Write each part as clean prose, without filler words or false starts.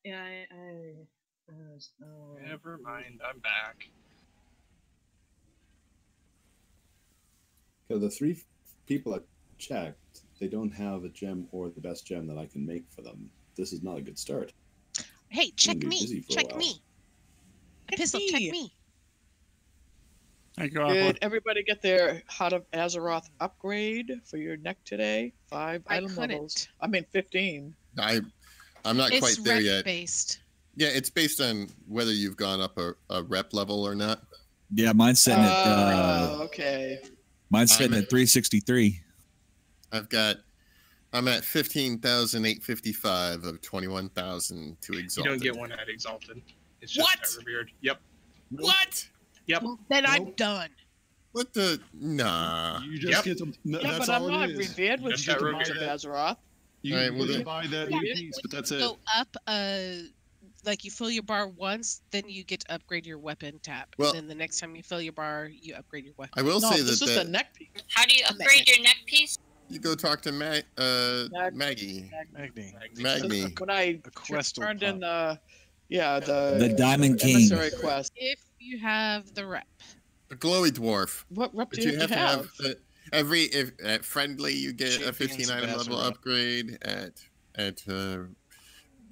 Yeah, Never mind, I'm back. So the 3 people I checked, they don't have a gem or the best gem that I can make for them. This is not a good start. Hey, check me. Check me. Pistol, check me. Did everybody get their Heart of Azeroth upgrade for your neck today? 5 item levels. I mean, 15. I'm not quite there yet. Based. Yeah, it's based on whether you've gone up a rep level or not. Yeah, mine's sitting at. Okay. Mine's sitting at 363. I'm at 15,855 of 21,000 to Exalted. You don't get one at Exalted. It's just revered. Yep. What? Yep. Well, then I'm done. What the? Nah. You just get them. No, yeah, that's but all I'm not it is. revered with the Heart of Azeroth. You can buy that new piece, but that's it. Go up, like you fill your bar once, then you get to upgrade your weapon tap. Well, and then the next time you fill your bar, you upgrade your weapon. I will say this is the neck piece. How do you upgrade your neck piece? You go talk to Maggie. Magni. When I turned in the Diamond King quest. If you have the rep. The glowy dwarf. What rep do you you have? At friendly you get a 15 item level upgrade. At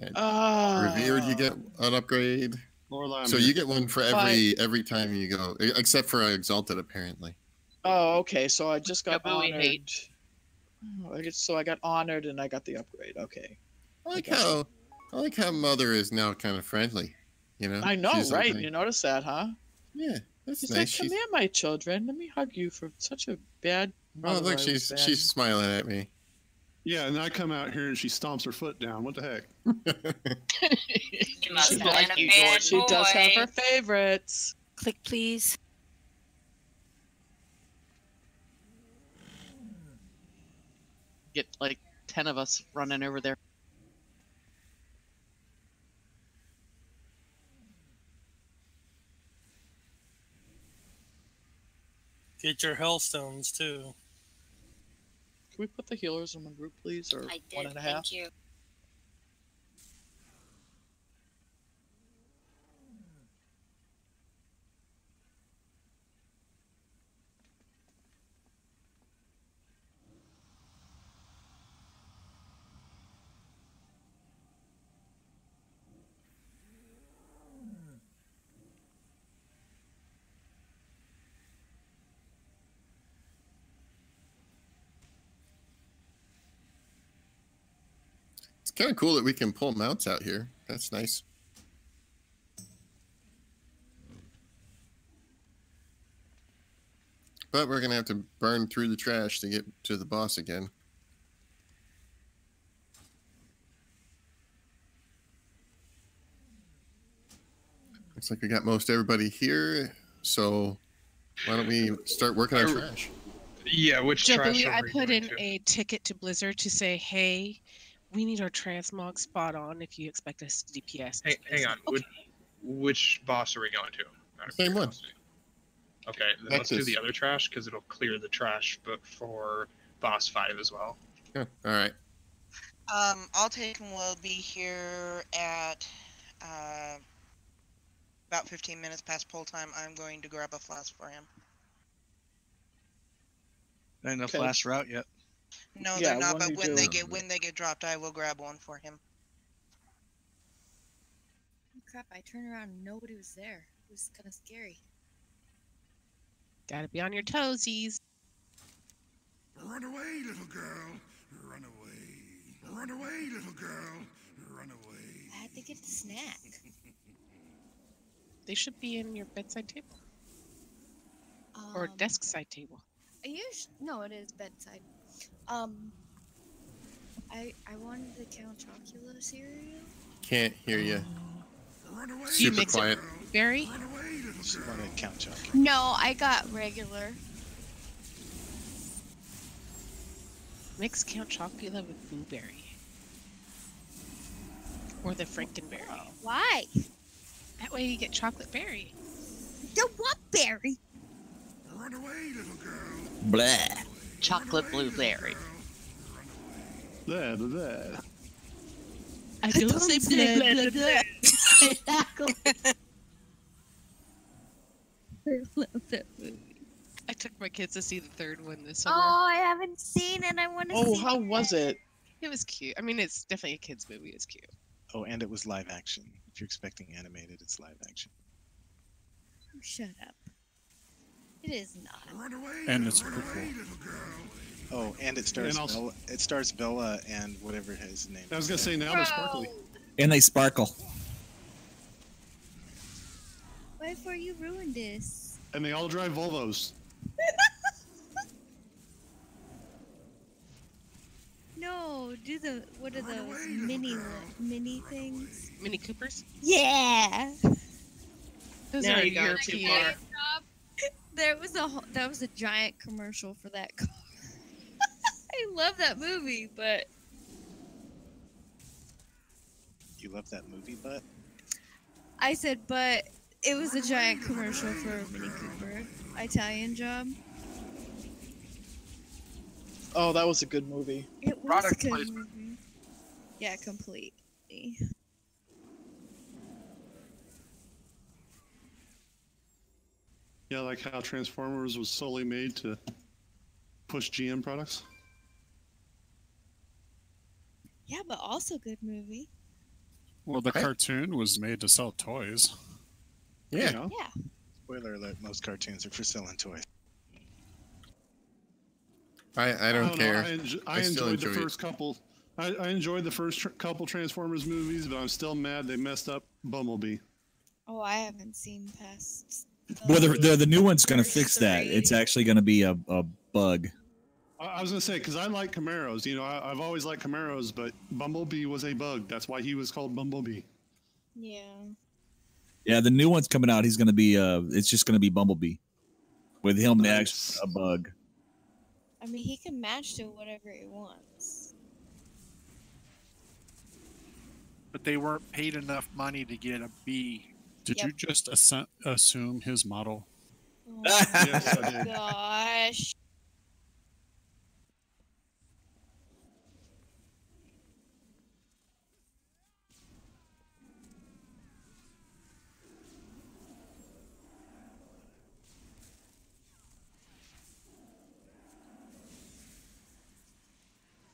revered you get an upgrade. So you get one for every time you go, except for exalted apparently. Oh, okay. So I just got honored. So I got honored and I got the upgrade. Okay. I like how Mother is now kind of friendly. You know. I know, She's right? Like, you notice that, huh? Yeah, that's She's nice. like, come here, my children. Let me hug you for such a bad. Oh, look, she's smiling at me. Yeah, and I come out here and she stomps her foot down. What the heck? She does have her favorites. Click, please. Get like 10 of us running over there. Get your hellstones too. Can we put the healers in one group, please, or I did, 1.5? Thank you. It's kind of cool that we can pull mounts out here. That's nice. But we're going to have to burn through the trash to get to the boss again. Looks like we got most everybody here, so why don't we start working on trash? Yeah, which trash I put in a ticket to Blizzard to say, hey, we need our transmog spot on if you expect us to DPS. Hang on. Okay. Which boss are we going to? Same one. Okay, then let's do the other trash because it'll clear the trash, but for boss 5 as well. Yeah, all right. I'll take and we'll be here at about 15 minutes past poll time. I'm going to grab a flask for him. Ain't no flask route yet. No, they're not. But when they get dropped, I will grab one for him. Oh, crap! I turned around and nobody was there. It was kind of scary. Gotta be on your toesies. Run away, little girl. Run away. Run away, little girl. Run away. I had to get the snack. They should be in your bedside table. Or desk side table. No, it is bedside. I wanted the Count Chocula cereal. Can't hear you. Super quiet. Berry? No, I got regular. Mix Count Chocula with blueberry. Or the Frankenberry. Why? That way you get chocolate berry. The what berry? Run away, little girl. Blah. Chocolate blueberry. Blah, blah, blah. I don't say blah, blah, blah. Exactly. I love that movie. I took my kids to see the third one this summer. Oh, I haven't seen it. I want to see Oh, how was it? It was cute. I mean, it's definitely a kids' movie. It's cute. Oh, and it was live action. If you're expecting animated, it's live action. Oh, shut up. It is not. And it's pretty cool. Oh, and it stars And also- Bella, it stars Bella and whatever his name. I was gonna is. say now they're sparkly. And they sparkle. Why for you ruined this? And they all drive Volvos. No, do the what are those mini things? Mini Coopers? Yeah. Those Now are you got too European. far. That was a giant commercial for that car. I love that movie, but You love that movie, but I said, but it was a giant commercial for a Mini Cooper. Italian Job. Oh, that was a good movie. It was Product a good placement. movie. Yeah, completely. Yeah, like how Transformers was solely made to push GM products. Yeah, but also good movie. Well, the cartoon was made to sell toys. Yeah. Yeah. spoiler alert: most cartoons are for selling toys. I don't care. I still enjoyed the enjoy it. first couple. I enjoyed the first couple Transformers movies, but I'm still mad they messed up Bumblebee. Oh, I haven't seen past. Well, the new one's going to fix that. It's actually going to be a bug. I was gonna say because I like Camaros. You know, I've always liked Camaros, but Bumblebee was a bug. That's why he was called Bumblebee. Yeah. Yeah, the new one's coming out. He's going to be it's just going to be Bumblebee with him actually a bug. I mean, he can match to whatever he wants. But they weren't paid enough money to get a B. Did you just assume his model? Oh Yes, I my did. gosh.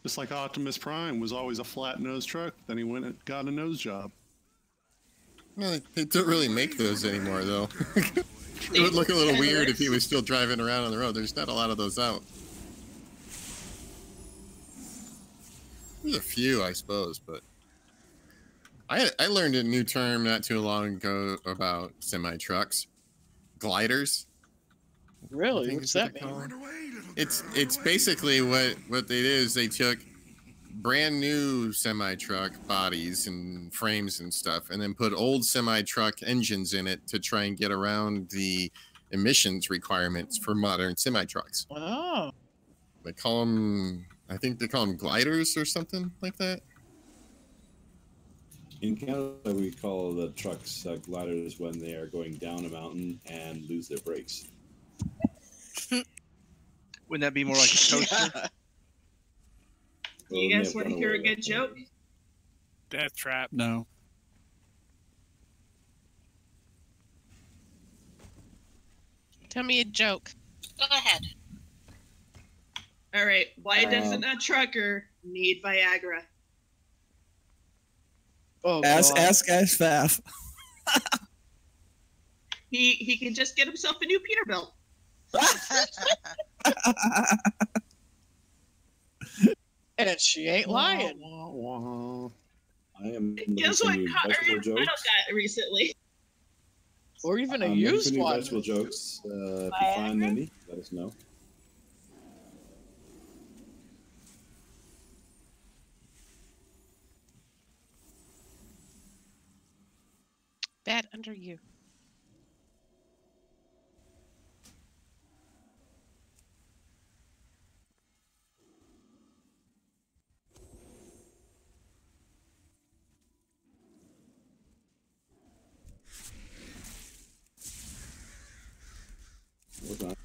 Just like Optimus Prime was always a flat nose truck, then he went and got a nose job. Well, they don't really make those anymore, though. It would look a little weird if he was still driving around on the road. There's not a lot of those out. There's a few, I suppose, but I learned a new term not too long ago about semi-trucks. Gliders. Really? What's that mean? It's basically what they did is they took brand new semi-truck bodies and frames and stuff and then put old semi-truck engines in it to try and get around the emissions requirements for modern semi-trucks. Oh. They call them, I think they call them gliders or something like that. In Canada, we call the trucks gliders when they are going down a mountain and lose their brakes. Wouldn't that be more like a coaster? You guys want to hear a good joke? Death Trap. No. Tell me a joke. Go ahead. All right. Why doesn't a trucker need Viagra? Oh, Ask Faff. He can just get himself a new Peterbilt. And she ain't lying. I am. Guess what looking car for I vegetable jokes. got recently? Or even a I'm looking used for new one. vegetable jokes. If you find any, let us know. Bad under you. Hold on.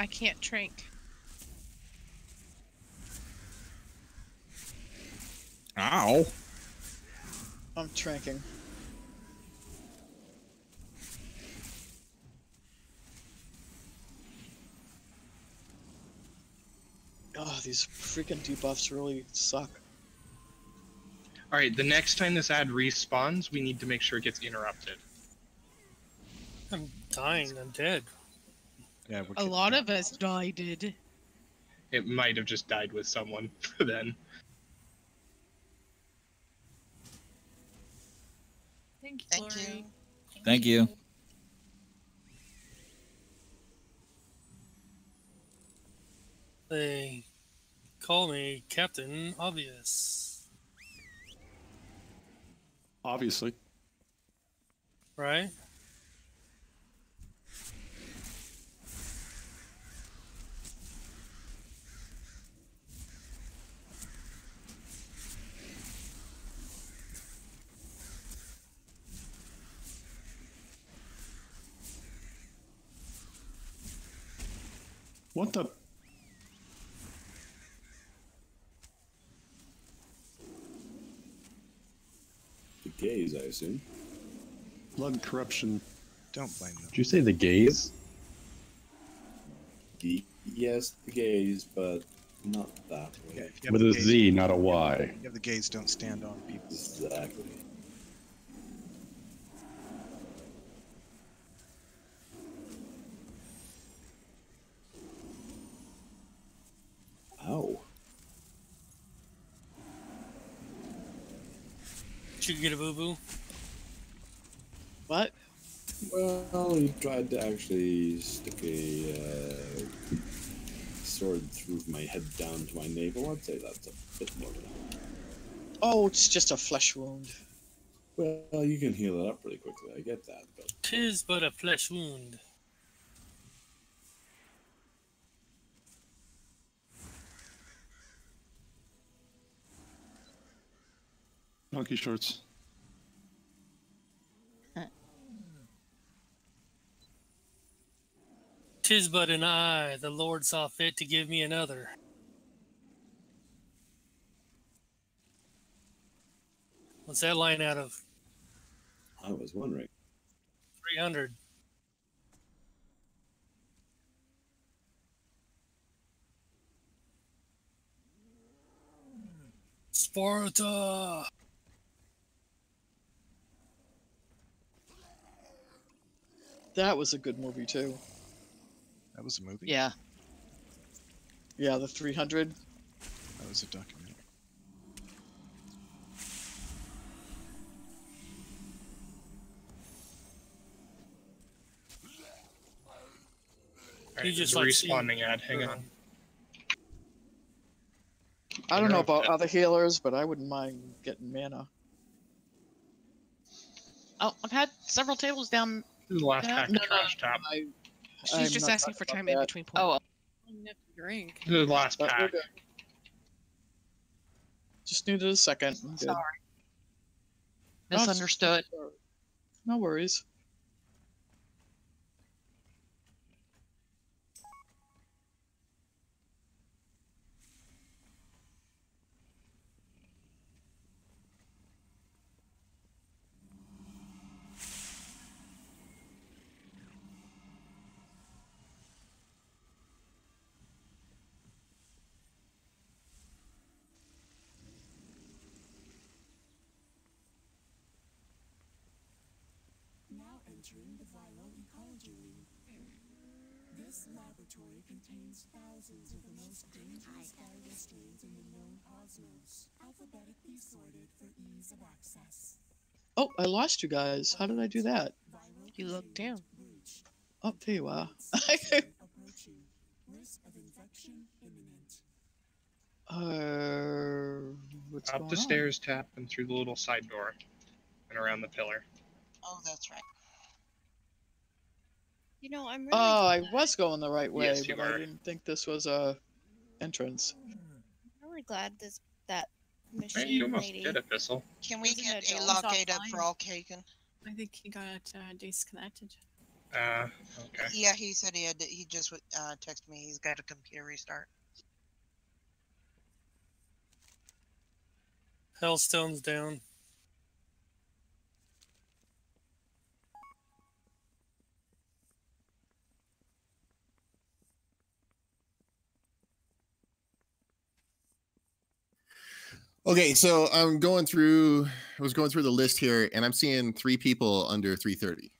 I can't drink. Ow. I'm tranking. Oh, these freaking debuffs really suck. Alright, the next time this ad respawns, we need to make sure it gets interrupted. I'm dying. I'm dead. Yeah, A lot of us died. It might have just died with someone then. Thank you. Thank you. Thank you. They call me Captain Obvious, Obviously. right? What the? The gays, I assume. Blood corruption. Don't blame them. Did you say the gays? Yes, the gays, but not that way. Yeah, if you have With the a gaze- Z, not a Y. If you have the gaze, don't stand on people. Exactly. Ow. Did you get a boo-boo? What? Well, he tried to actually stick a sword through my head down to my navel. I'd say that's a bit more. Oh, it's just a flesh wound. Well, you can heal it up pretty quickly. I get that, but 'Tis but a flesh wound. Donkey shorts. 'Tis but an eye, the Lord saw fit to give me another. What's that line out of? I was wondering. 300. Sparta! That was a good movie too. That was a movie? Yeah. Yeah, the 300. That was a documentary. Alright, just there's like a respawning ad. Hang on. I don't know about other healers, but I wouldn't mind getting mana. Oh, I've had several tables down. This is the last pack of trash top. She's just asking for time in between points. Oh, Drink. This is the last But we're pack. good. Just needed a second. I'm good. sorry. No, it's- Misunderstood. No worries. Now entering the viral ecology room. This laboratory contains thousands of the most dangerous viral strains in the known cosmos, alphabetically sorted for ease of access. Oh, I lost you guys. How did I do that? You look down. Oh, there you are. Approaching. Risk of infection imminent. What's Up going the on? stairs, tap, and through the little side door, and around the pillar. Oh, that's right. You know, I'm really. Oh, I was going the right way, Yes, you but I are. didn't think this was a entrance. I'm really glad that Hey, machine you almost lady. did it, Bissell. Can we Isn't get it a Adonis lockade up offline? for all Kagan? I think he got disconnected. Okay. Yeah, he said he just texted me. He's got a computer restart. Hellstone's down. Okay, so I was going through the list here, and I'm seeing 3 people under 330.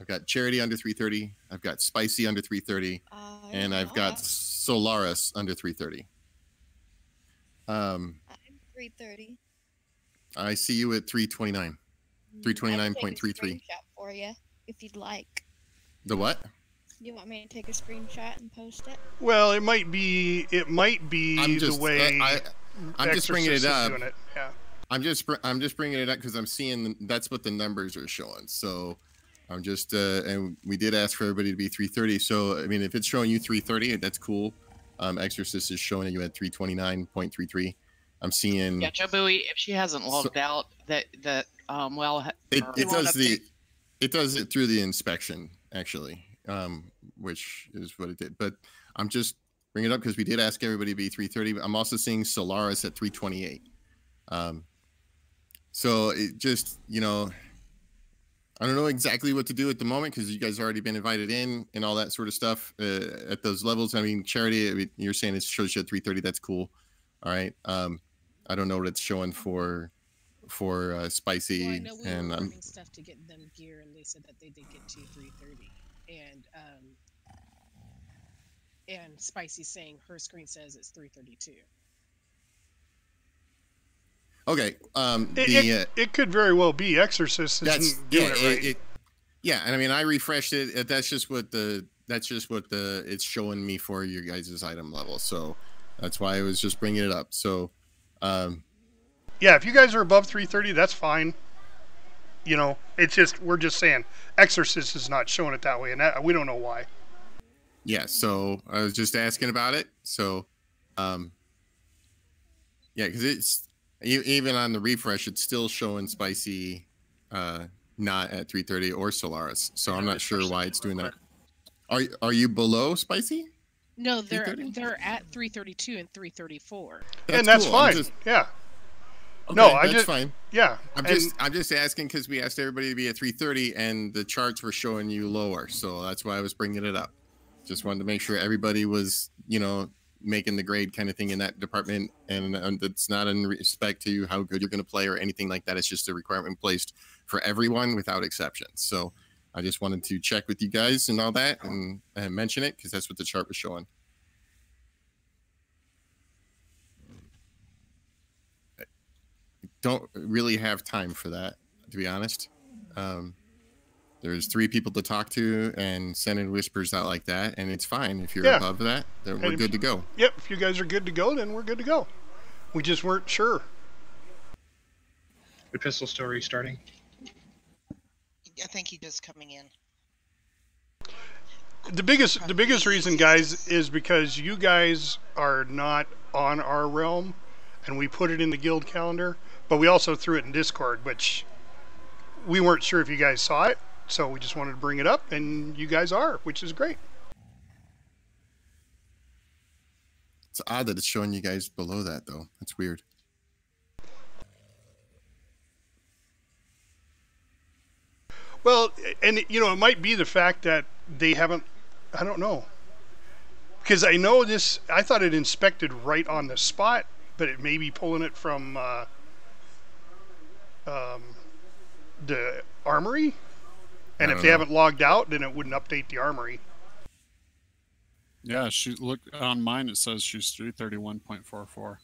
I've got Charity under 330. I've got Spicy under 330, and I've got Solaris under 330. I'm 330. I see you at 329. 329.33. For you, if you'd like. The what? You want me to take a screenshot and post it? Well, it might be the way. I'm just bringing it up. Yeah. I'm just bringing it up because I'm seeing that's what the numbers are showing. So I'm just and we did ask for everybody to be 330. So I mean, if it's showing you 330, that's cool. Exorcist is showing you at 329.33. I'm seeing. Yeah, Jabui, if she hasn't logged out, it does it through the inspection actually, which is what it did. But I'm just bring it up because we did ask everybody to be 330. I'm also seeing Solaris at 328. So it just, I don't know exactly what to do at the moment because you guys already been invited in and all that sort of stuff at those levels. I mean, Charity, you're saying it shows you at 330. That's cool. All right. I don't know what it's showing for Spicy. Well, I know we and were running stuff to get them gear, and they said that they did get to 330. And Spicy saying her screen says it's 332. Okay. It could very well be Exorcist isn't doing it right. Yeah, and I mean I refreshed it. That's just what it's showing me for your guys' item level. So that's why I was just bringing it up. So yeah, if you guys are above 330, that's fine. It's just we're just saying Exorcist is not showing it that way, and we don't know why. Yeah, so I was just asking about it. So, yeah, because it's even on the refresh, it's still showing Spicy not at 330 or Solaris. So I'm not sure why it's doing that. Are you below Spicy? No, they're at 332 and 334. And that's cool. fine. Yeah. Okay, no, that's fine. Yeah. I'm just asking because we asked everybody to be at 330 and the charts were showing you lower. So that's why I was bringing it up. Just wanted to make sure everybody was, making the grade kind of thing in that department. And it's not in respect to how good you're going to play or anything like that. It's just a requirement placed for everyone without exception. So I just wanted to check with you guys and all that and mention it because that's what the chart was showing. Don't really have time for that, to be honest. There's 3 people to talk to and sending whispers out like that, and it's fine if you're above that. Then we're good to go. Yep, if you guys are good to go, then we're good to go. We just weren't sure. The pistol still restarting. I think he's just coming in. The biggest reason, guys, is because you guys are not on our realm, and we put it in the guild calendar, but we also threw it in Discord, which we weren't sure if you guys saw it, so we just wanted to bring it up, and you guys are, which is great. It's odd that it's showing you guys below that, though. That's weird. Well, and it might be the fact that they haven't, I don't know. Because I know this, I thought it inspected right on the spot, but it may be pulling it from the armory. And if they haven't logged out, then it wouldn't update the armory. Yeah, look on mine. It says she's 331.44.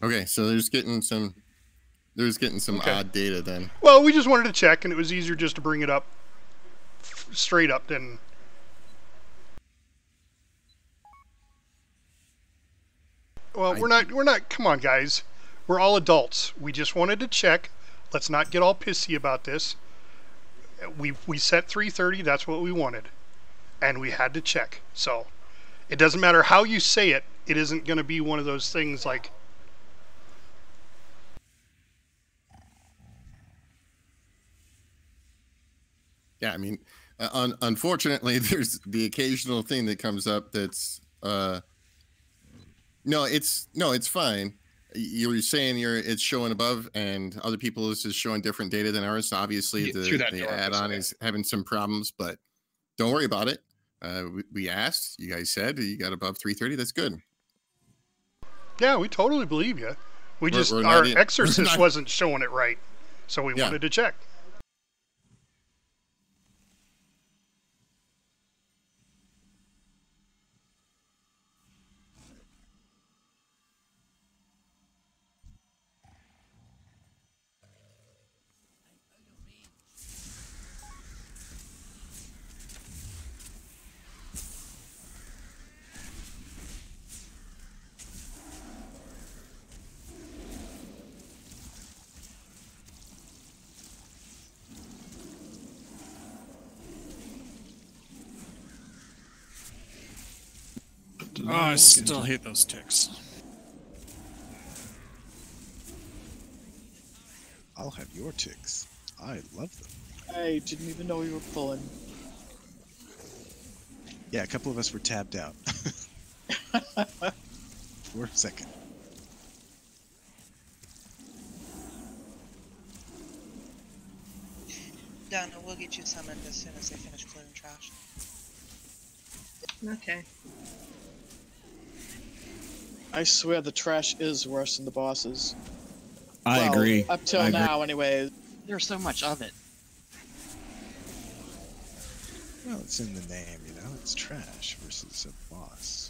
Okay, so there's getting some odd data then. Well, we just wanted to check, and it was easier just to bring it up straight up than. Well, we're not. Come on, guys. We're all adults. We just wanted to check. Let's not get all pissy about this. We set 330. That's what we wanted, and we had to check. So it doesn't matter how you say it. It isn't going to be one of those things like. Yeah, I mean, unfortunately, there's the occasional thing that comes up that's no, it's fine. You're saying it's showing above, and other people this is showing different data than ours. So obviously, the add-on is having some problems, but don't worry about it. We asked, you guys said you got above 330. That's good. Yeah, we totally believe you. Our exorcist wasn't showing it right, so we wanted to check. Oh, I still hate those ticks. I'll have your ticks. I love them. I didn't even know you were pulling. Yeah, a couple of us were tabbed out. For a second. Donna, we'll get you summoned as soon as they finish clearing trash. Okay. I swear the trash is worse than the bosses. I agree. Up till now, anyways. There's so much of it. Well, it's in the name, you know? It's trash versus a boss.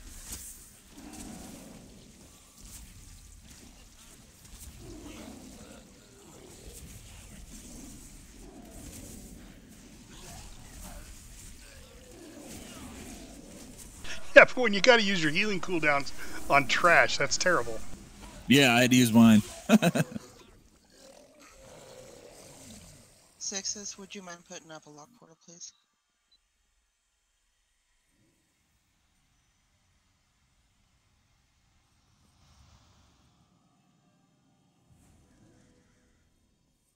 Yeah, but when you got to use your healing cooldowns on trash, that's terrible. Yeah, I had to use mine. Sixes, would you mind putting up a lock portal, please?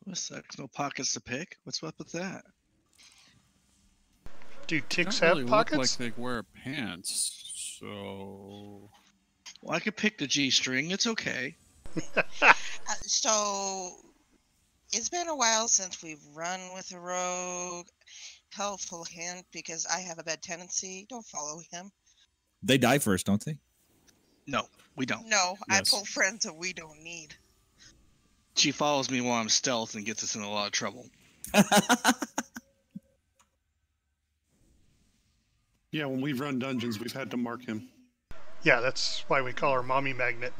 What's that? No pockets to pick? What's up with that? Do ticks They don't have really pockets? look like they wear pants, so... Well, I could pick the G string. It's okay. So, it's been a while since we've run with a rogue. Helpful hint, because I have a bad tendency. Don't follow him. They die first, don't they? No, we don't. No, Yes. I pull friends that we don't need. She follows me while I'm stealth and gets us in a lot of trouble. Yeah, when we've run dungeons, we've had to mark him. Yeah, that's why we call her Mommy Magnet.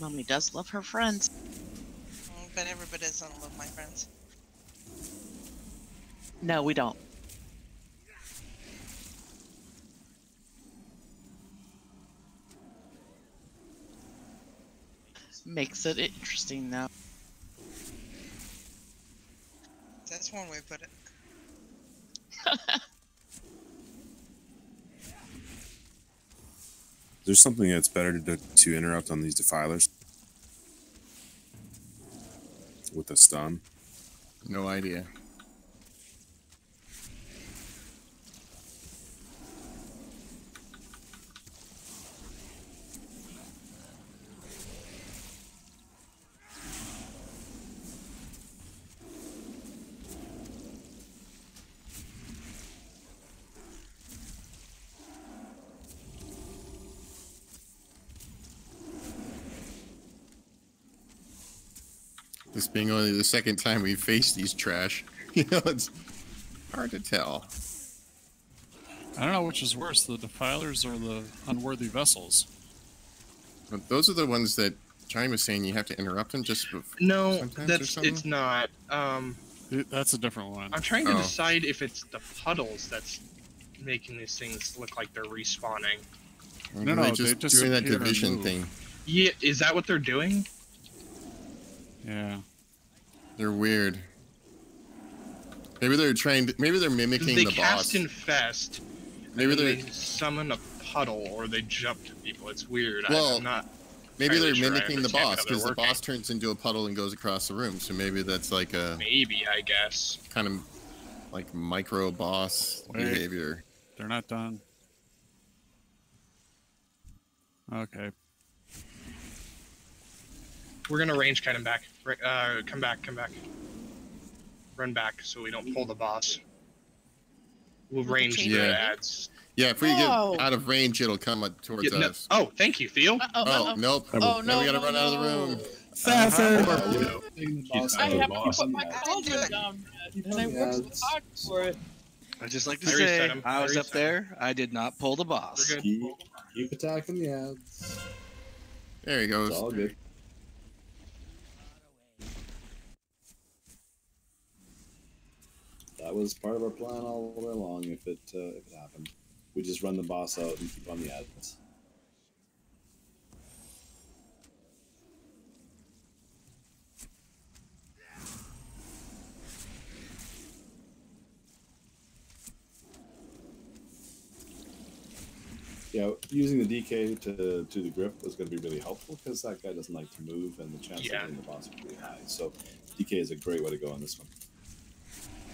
Mommy does love her friends. But everybody doesn't love my friends. No, we don't. Makes it interesting now. That's one way to put it. There's something that's better to interrupt on these defilers with a stun. No idea. This being only the second time we've faced these trash, it's hard to tell. I don't know which is worse, the defilers or the unworthy vessels. But those are the ones that Johnny was saying you have to interrupt them just No, sometimes or something? it's not. That's a different one. I'm trying to decide if it's the puddles that's making these things look like they're respawning. No, They're they just just doing that appear and division move. thing. Yeah, is that what they're doing? Yeah. They're weird. Maybe they're trying to, maybe they're mimicking They the cast boss. infest. Maybe and then they're they summon a puddle, or they jump to people. It's weird. Well, I'm not. maybe entirely they're sure I mimicking the understand boss how they're because the working. boss turns into a puddle and goes across the room. So maybe that's like a Maybe, I guess. kind of like micro boss behavior. They're not done. Okay. We're gonna range kind of back. Come back. Run back so we don't pull the boss. We'll range the ads. Yeah, if we get out of range, it'll come up towards Yeah, no- us. Oh, thank you, Theo. Oh, nope. Oh, Now no, we gotta no, run out of the no. room. I Boss have to boss put on my that. cauldron down, and I worked so hard for it. I just like to I say, reset him. I was I up reset there. I did not pull the boss. We're good. Keep attacking the ads. There he goes. It's all good. That was part of our plan all the way along. If it happened, we just run the boss out and keep on the ads. Yeah, using the DK to the grip was going to be really helpful because that guy doesn't like to move, and the chance of hitting the boss is really high. So DK is a great way to go on this one.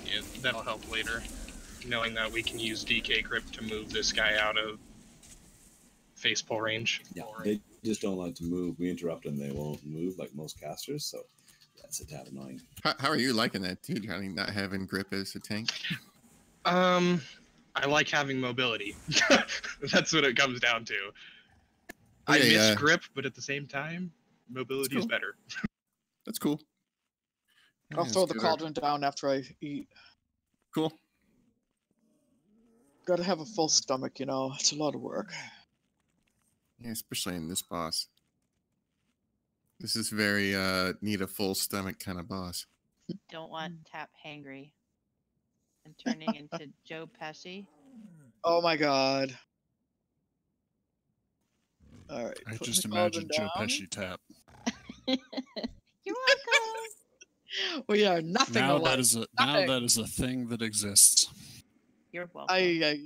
Yeah, that'll help later. Knowing that we can use DK grip to move this guy out of face pull range. Yeah, they just don't like to move. We interrupt them, they won't move like most casters. So that's a tad annoying. How are you liking that too, Johnny? Not having grip as a tank? I like having mobility. That's what it comes down to. I Okay, miss grip, but at the same time, mobility is cool. better. That's cool. I'll Yeah, throw let's the do that. cauldron down after I eat. Cool. Gotta have a full stomach, you know. It's a lot of work. Yeah, especially in this boss. This is very need a full stomach kind of boss. Don't want tap hangry. And turning into Joe Pesci. Oh my god. All right. I putting just the imagined Joe cauldron Pesci tap. You're welcome. We are nothing Now alike. that is a thing that exists. You're welcome. Ay.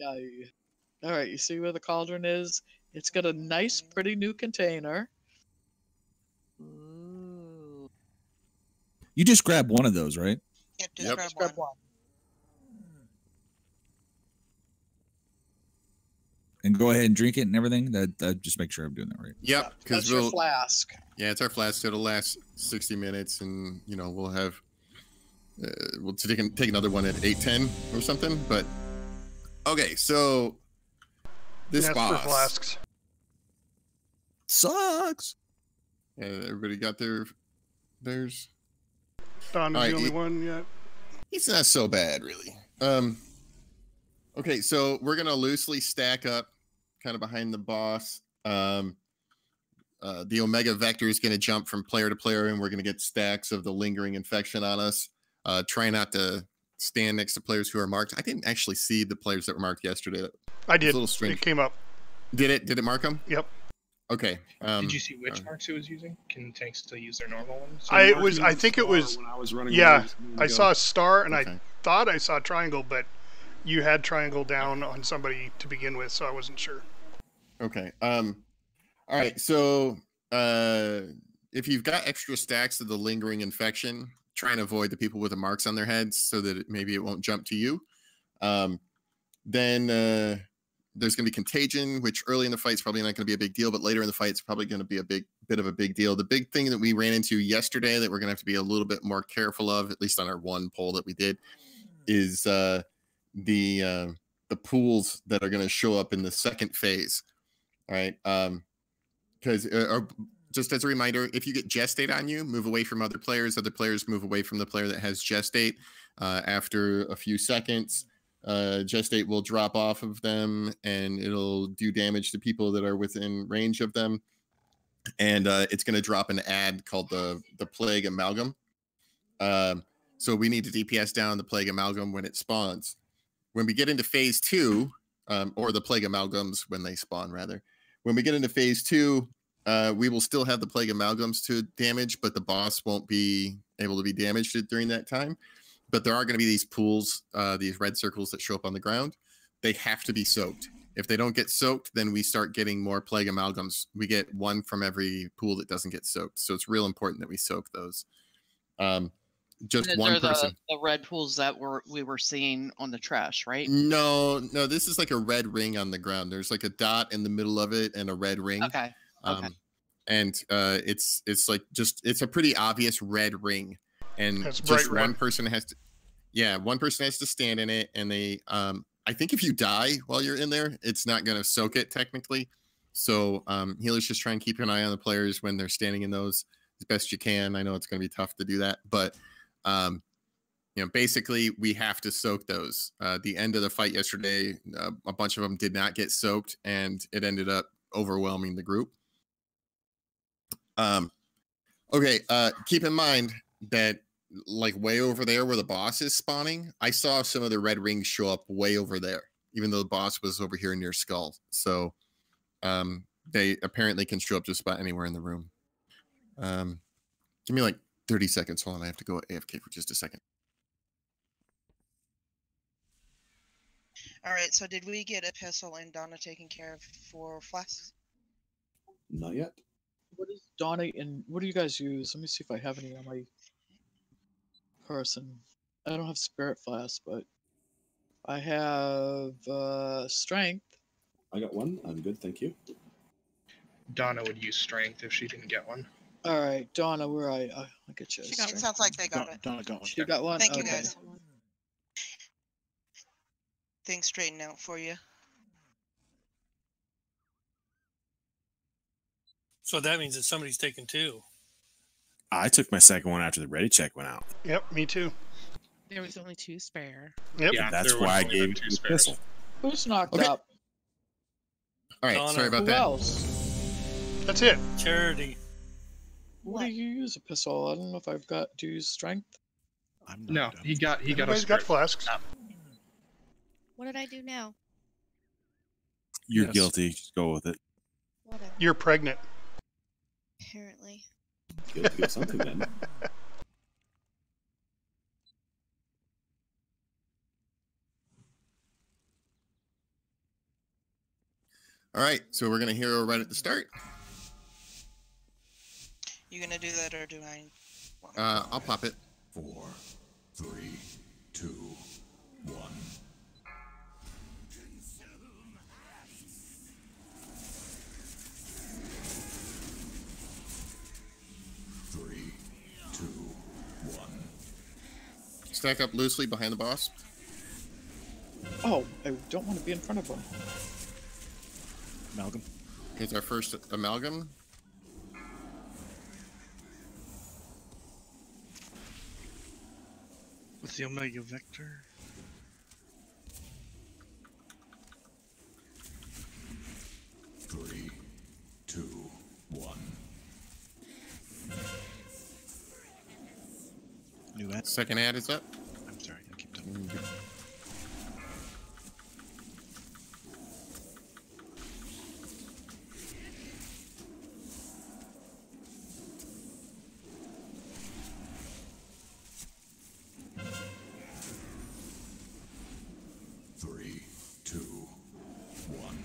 All right, you see where the cauldron is? It's got a nice, pretty new container. Ooh. You just grab one of those, right? Yep, Just grab one. And go ahead and drink it and everything. That just make sure I'm doing that right. Yep, because That's your flask. Yeah, it's our flask. So it'll last 60 minutes, and we'll have we'll take another one at 8:10 or something. But okay, so this That's for boss flasks. Sucks. Yeah, everybody got theirs. Don is All right, the only one yet. He's not so bad, really. Okay, so we're gonna loosely stack up, kind of behind the boss. The Omega Vector is gonna jump from player to player, and we're gonna get stacks of the lingering infection on us. Try not to stand next to players who are marked. I didn't actually see the players that were marked yesterday. I did. It's a little strange. It came up. Did it mark them? Yep. Okay. Did you see which marks it was using? Can tanks still use their normal ones? I think it was. When I was running Yeah, away a minute I ago. saw a star, and Okay. I thought I saw a triangle, but you had triangle down on somebody to begin with, so I wasn't sure. Okay. All right. So if you've got extra stacks of the lingering infection, try and avoid the people with the marks on their heads so that maybe it won't jump to you. Then there's going to be contagion, which early in the fight is probably not going to be a big deal, but later in the fight it's probably going to be a bit of a big deal. The big thing that we ran into yesterday that we're going to have to be a little bit more careful of, at least on our one poll that we did, is the pools that are going to show up in the second phase. All right. Because just as a reminder, if you get gestate on you, move away from other players move away from the player that has gestate. After a few seconds, gestate will drop off of them, and it'll do damage to people that are within range of them. And it's going to drop an ad called the Plague Amalgam. So we need to DPS down the Plague Amalgam when it spawns. When we get into phase 2, or the plague amalgams when they spawn, rather. When we get into phase 2, we will still have the plague amalgams to damage, but the boss won't be able to be damaged during that time. But there are going to be these pools, these red circles that show up on the ground. They have to be soaked. If they don't get soaked, then we start getting more plague amalgams. We get one from every pool that doesn't get soaked. So it's real important that we soak those. Just one person. The red pools that we were seeing on the trash, right? No, this is like a red ring on the ground. There's like a dot in the middle of it and a red ring. Okay. And it's like it's a pretty obvious red ring. And That's just bright red. one person has to stand in it, and they I think if you die while you're in there, it's not going to soak it technically. So healers just try and keep an eye on the players when they're standing in those as best you can. I know it's going to be tough to do that, but basically we have to soak those. The end of the fight yesterday, a bunch of them did not get soaked, and it ended up overwhelming the group. Okay, keep in mind that like way over there where the boss is spawning, I saw some of the red rings show up way over there, even though the boss was over here near Skull. So they apparently can show up just about anywhere in the room. Give me like 30 seconds. Hold on, I have to go AFK for just a second. All right, so did we get Epistle and Donna taken care of for flasks? Not yet. What is Donna and what do you guys use? Let me see if I have any on my person. I don't have Spirit Flask, but I have Strength. I got one. I'm good, thank you. Donna would use strength if she didn't get one. All right, Donna, where are you? I'll get you. It sounds like they got it. Donna got one. She got one. Thank you, Okay. guys. Things straighten out for you. So that means that somebody's taken 2. I took my second one after the ready check went out. Yep, me too. There was only 2 spare. Yep. Yeah, That's there why I was gave only you 2 the spares. pistol. Who's knocked Okay. up? All right, Donna. sorry about Who that. else? That's it. Charity. What do you use, Epistle? I don't know if I've got. Do you use Strength? I'm No, not he got a Everybody's got spirit. flasks. What did I do now? You're Yes. guilty. Just go with it. Whatever. You're pregnant. Apparently. Guilty of something then. All right, so we're gonna hero right at the start. You gonna do that or do I? I'll pop it. 4, 3, 2, 1. 3, 2, 1. Stack up loosely behind the boss. Oh, I don't want to be in front of him. Amalgam. Here's our first amalgam. With the Omega Vector. Three, 2, 1. New ad. Second ad is up. I'm sorry, I keep talking. Three, 2, 1.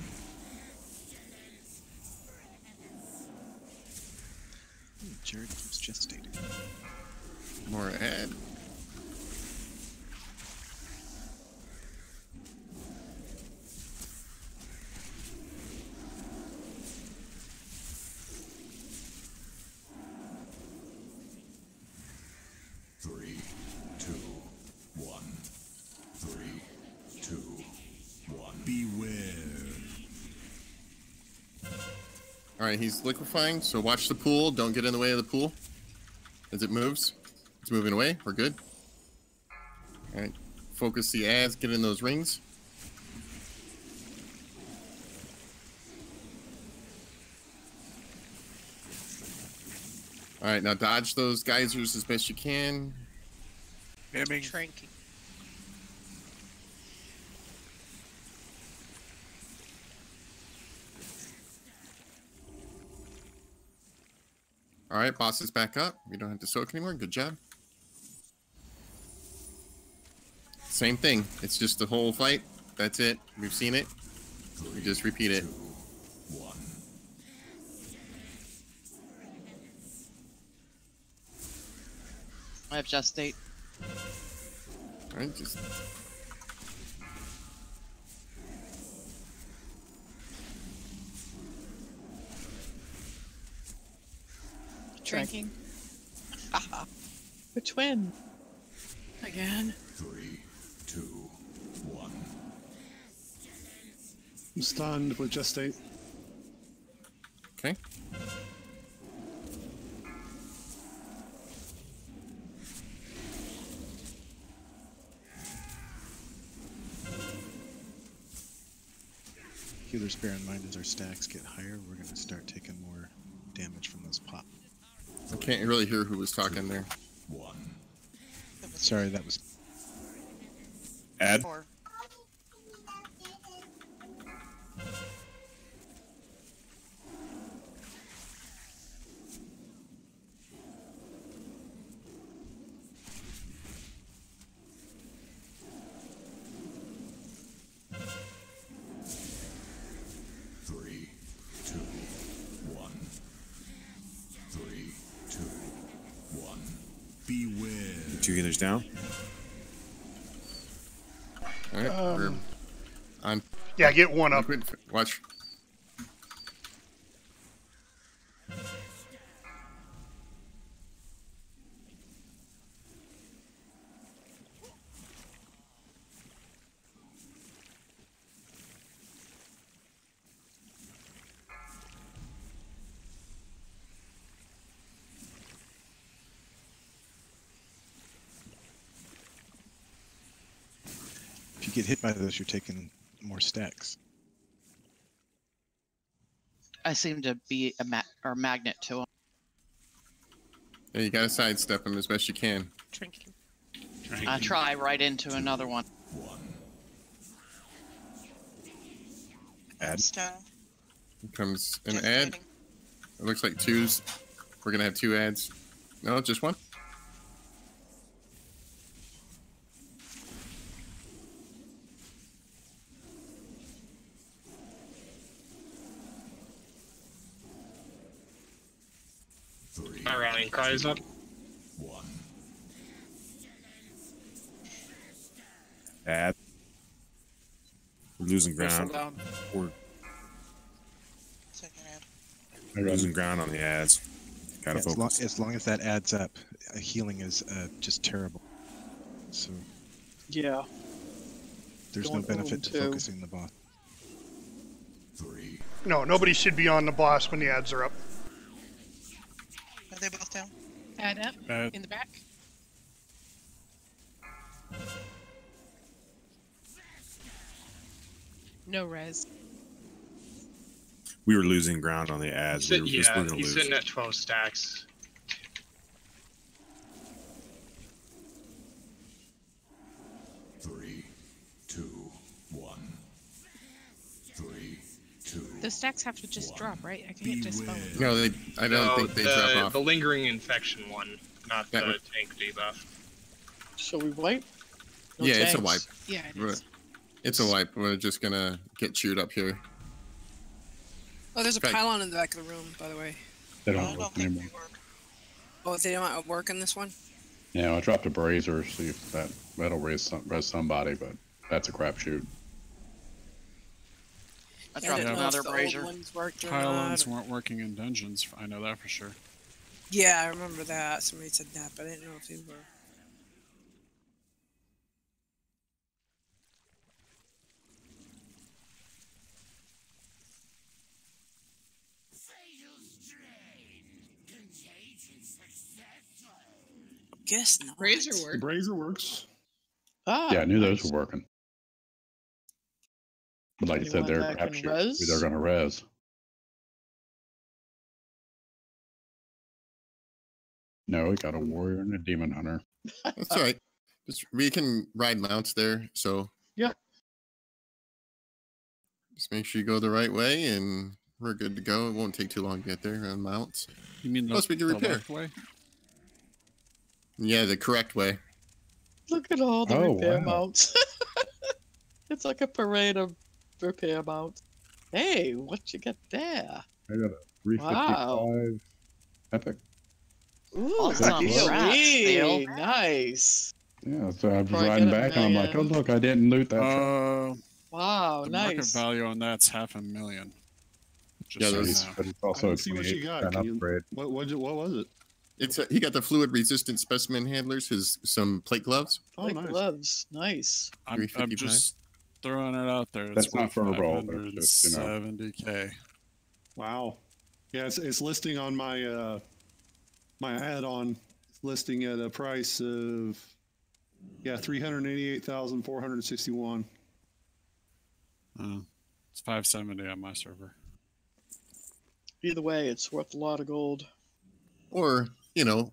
Jared keeps gestating. More ad. Three, 2, 1. 3, 2, 1. Beware. All right, he's liquefying, so watch the pool. Don't get in the way of the pool as it moves. It's moving away. We're good. All right, focus the ads. Get in those rings. All right, now dodge those geysers as best you can. Tranking. All right, boss is back up. We don't have to soak anymore. Good job. Same thing. It's just the whole fight. That's it. We've seen it. We just repeat it. I have just state. All right, just. Drinking. Which twin? Again. 3, 2, 1. I'm stunned with just 8. Okay. Healers, bear in mind, as our stacks get higher, we're going to start taking more damage from those pop. I can't really hear who was talking there. 1. Sorry, that was... Add. 4. Beware. 2 healers down. All right, we're on. Yeah, get one up. Watch. If you get hit by those, you're taking more stacks. I seem to be a magnet to them. Yeah, you gotta sidestep him as best you can. Drinking. I try right into another one. Add. Here comes an ad. It looks like 2s. We're gonna have 2 ads. No, just 1. My rallying cry is up. 1. Add. We're losing ground. Down. We're losing ground on the ads. Gotta focus. As long as that adds up, healing is just terrible. So Yeah. there's Don't no benefit to own 2. focusing the boss. No, nobody should be on the boss when the ads are up. Are they both down? Add up in the back. No res. We were losing ground on the ads. We were just Yeah, gonna he's lose. sitting at 12 stacks. The stacks have to just drop, right? I can't just follow. No, I don't think they drop off. The lingering infection one, not the tank debuff. Shall we wipe? No Yeah, tanks. it's a wipe. Yeah, it is. It's a wipe. We're just gonna get chewed up here. Oh, there's a Fact- pylon in the back of the room, by the way. They don't work anymore. Oh, they don't work in this one? Yeah, I dropped a brazier, see if that'll res somebody, but that's a crapshoot. I dropped another brazier. Pylons weren't working in dungeons. I know that for sure. Yeah, I remember that. Somebody said that, but I didn't know if they were. Guess not. Brazier The work. brazier works. Ah, Yeah, I knew those were working. But like you You said, went they're back and crapshoot. res? They're gonna res. No, we got a warrior and a demon hunter. That's all right. We can ride mounts there, so yeah. just make sure you go the right way and we're good to go. It won't take too long to get there on mounts. You mean Plus we can the repair. left way? Yeah, the correct way. Look at all the Oh, repair wow. mounts. It's like a parade of repair mounts. Hey, what you get there? I got a 355 Epic. Ooh, Awesome. Congrats, Dale. nice. Yeah, so I was Probably riding get a back and I'm like, oh million. look, I didn't loot that truck. Wow, The market nice. value on that's $500,000. Just Yeah, so you those- know. But it's also a Let's see what you got. 28% Can you- upgrade. What was it? It's he got the fluid resistant specimen handlers, some plate gloves. Oh, Like nice. gloves, nice. I'm 355. just throwing it out there. That's It's not worth for a roll, that's just, you know. 570K. Wow. Yeah, it's listing on my my add-on. It's listing at a price of 388,461. It's 570 on my server. Either way, it's worth a lot of gold. Or,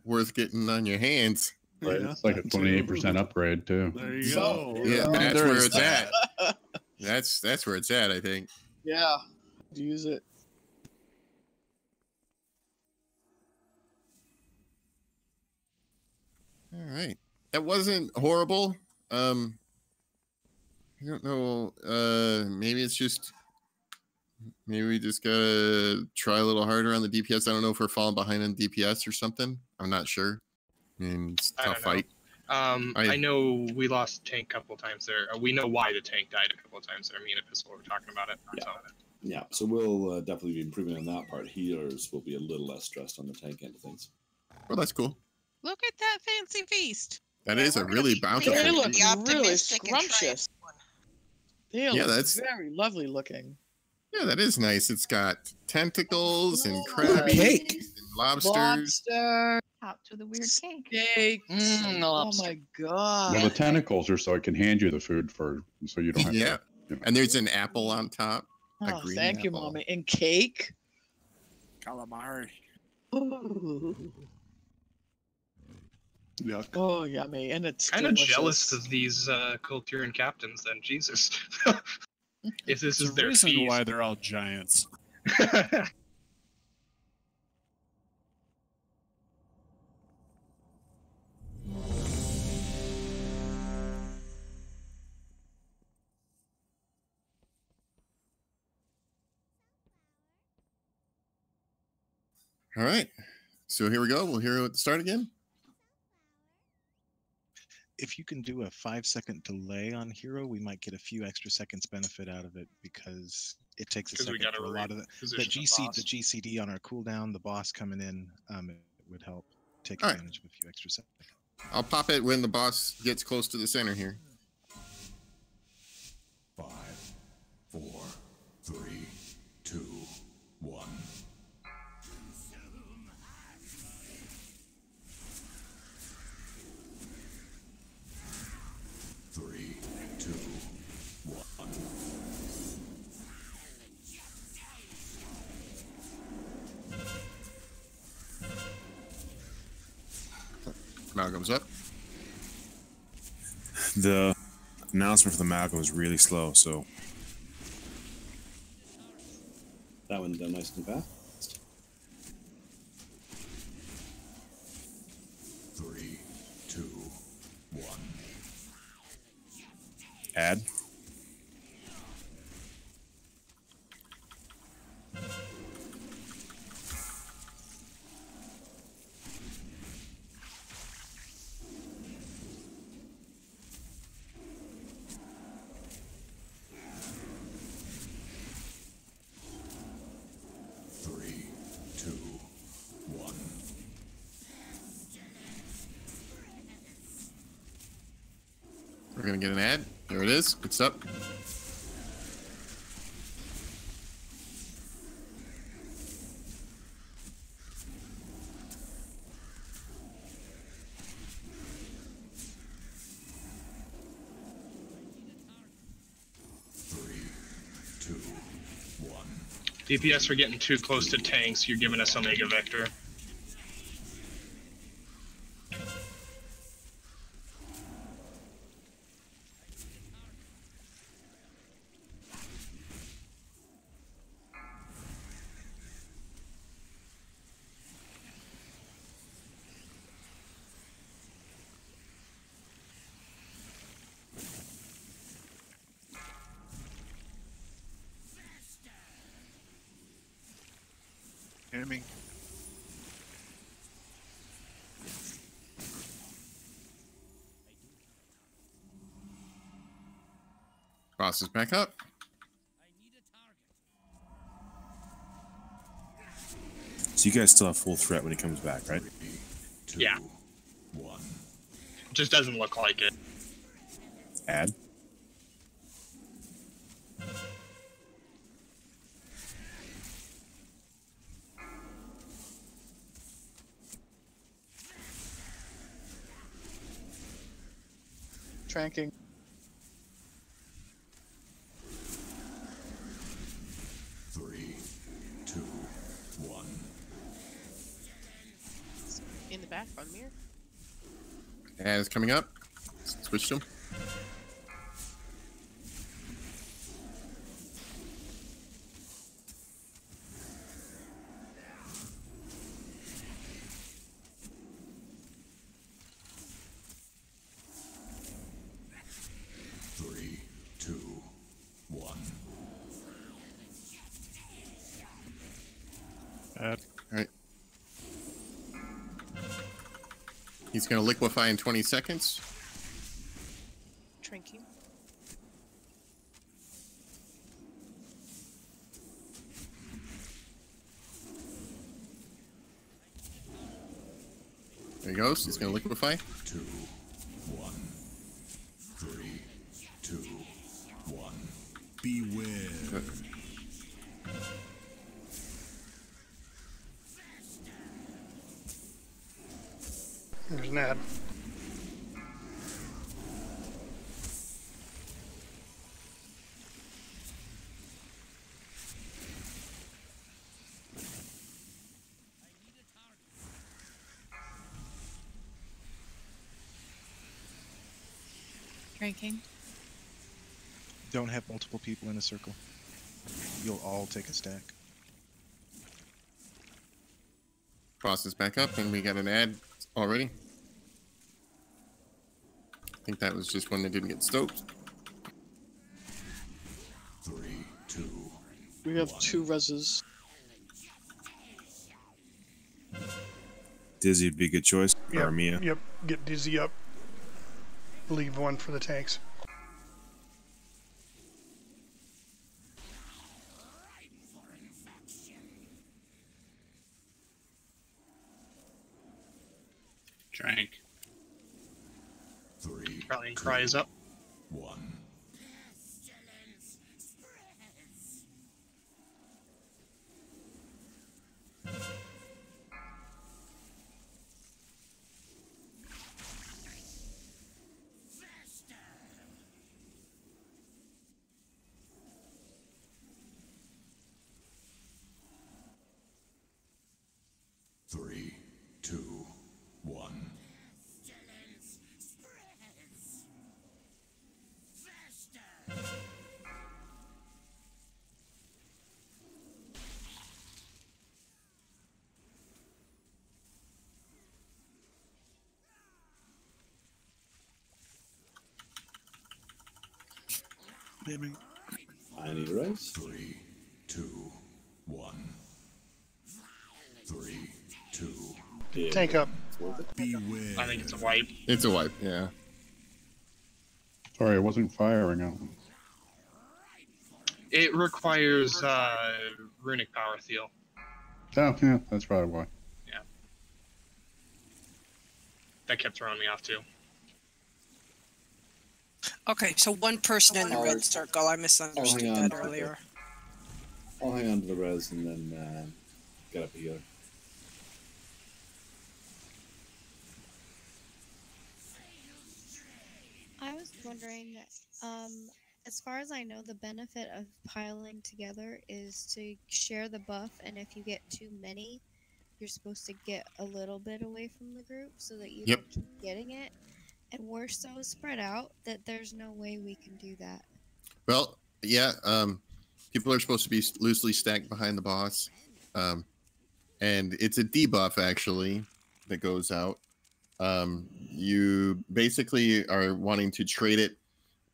worth getting on your hands. Right? Yeah, It's like a 28% upgrade too. There you go. Yeah, that's There where is it's that. at. That's where it's at, I think. Yeah, use it. All right. That wasn't horrible. I don't know. Maybe we just gotta try a little harder on the DPS. I don't know if we're falling behind on DPS or something. I'm not sure. I mean, it's a tough fight. I know we lost tank a couple times there. We know why the tank died a couple times there. Me and Epistle were talking about it. Yeah. So. Yeah, so we'll definitely be improving on that part. Healers will be a little less stressed on the tank end of things. Well, that's cool. Look at that fancy feast. That is a really bountiful. They look Be really optimistic and try scrumptious. They Yeah, look that's- very lovely looking. Yeah, that is nice. It's got tentacles and crabbies Cake. and lobsters. Lobster, Out to the weird cake. steak. The Oh lobster. my god. Well, the tentacles are so it can hand you the food so you don't have Yeah. to. And there's an apple on top. A Oh, green thank you, apple. mommy. And cake. Calamari. Ooh. Yuck. Oh, yummy. And it's Kind of delicious. jealous of these Kulturan captains then. Jesus. If this There's is a their reason feast. why they're all giants. All right. So here we go. We'll hear it at the start again. If you can do a 5-second delay on hero, we might get a few extra seconds benefit out of it because it takes a 'Cause we second gotta for a lot of the reposition the boss. GCD on our cooldown, the boss coming in, it would help take All right. advantage of a few extra seconds. I'll pop it when the boss gets close to the center here. 5, 4, 3, 2, 1. 3, 2, 1. Malcolm's up. The announcement for the Malcolm was really slow, so That one done nice and fast. 3, 2, 1. add. Three, two, one. We're going to get an ad. There it is. It's up. DPS are getting too close to tanks. You're giving us Omega Vector. swimming. Boss is back up. So you guys still have full threat when he comes back, right? Yeah. Just doesn't look like it. Add. Tranking. In the back on mirror. And it's coming up. Switch to him. All right. He's going to liquefy in 20 seconds. Tranking. There he goes. He's going to liquefy. 2, 1, 3, 2, 1. Beware. There's an ad. Drinking. Don't have multiple people in a circle. You'll all take a stack. Boss is back up, and we got an ad already. I think that was just one that didn't get stoked. 3, 2. We have 2 reses. Dizzy would be a good choice. Or Mia. Yep. Get Dizzy up. Leave one for the tanks. Drank. 3. Rallying cry is up. 1. Three, 2, 1. Baby. I need a res. 3, 2, 1. 3, 2. Yeah. Tank up. Beware. I think it's a wipe. It's a wipe, yeah. Sorry, I wasn't firing out. It requires runic power seal. Oh, yeah, that's probably why. Yeah. That kept throwing me off too. Okay, so one person in the red circle. I misunderstood that on. earlier. I'll hang on to the res and then get up here. I was wondering, as far as I know, the benefit of piling together is to share the buff, and if you get too many, you're supposed to get a little bit away from the group so that you don't keep getting it. And we're so spread out that there's no way we can do that. Well, yeah, people are supposed to be loosely stacked behind the boss. And it's a debuff, actually, that goes out. You basically are wanting to trade it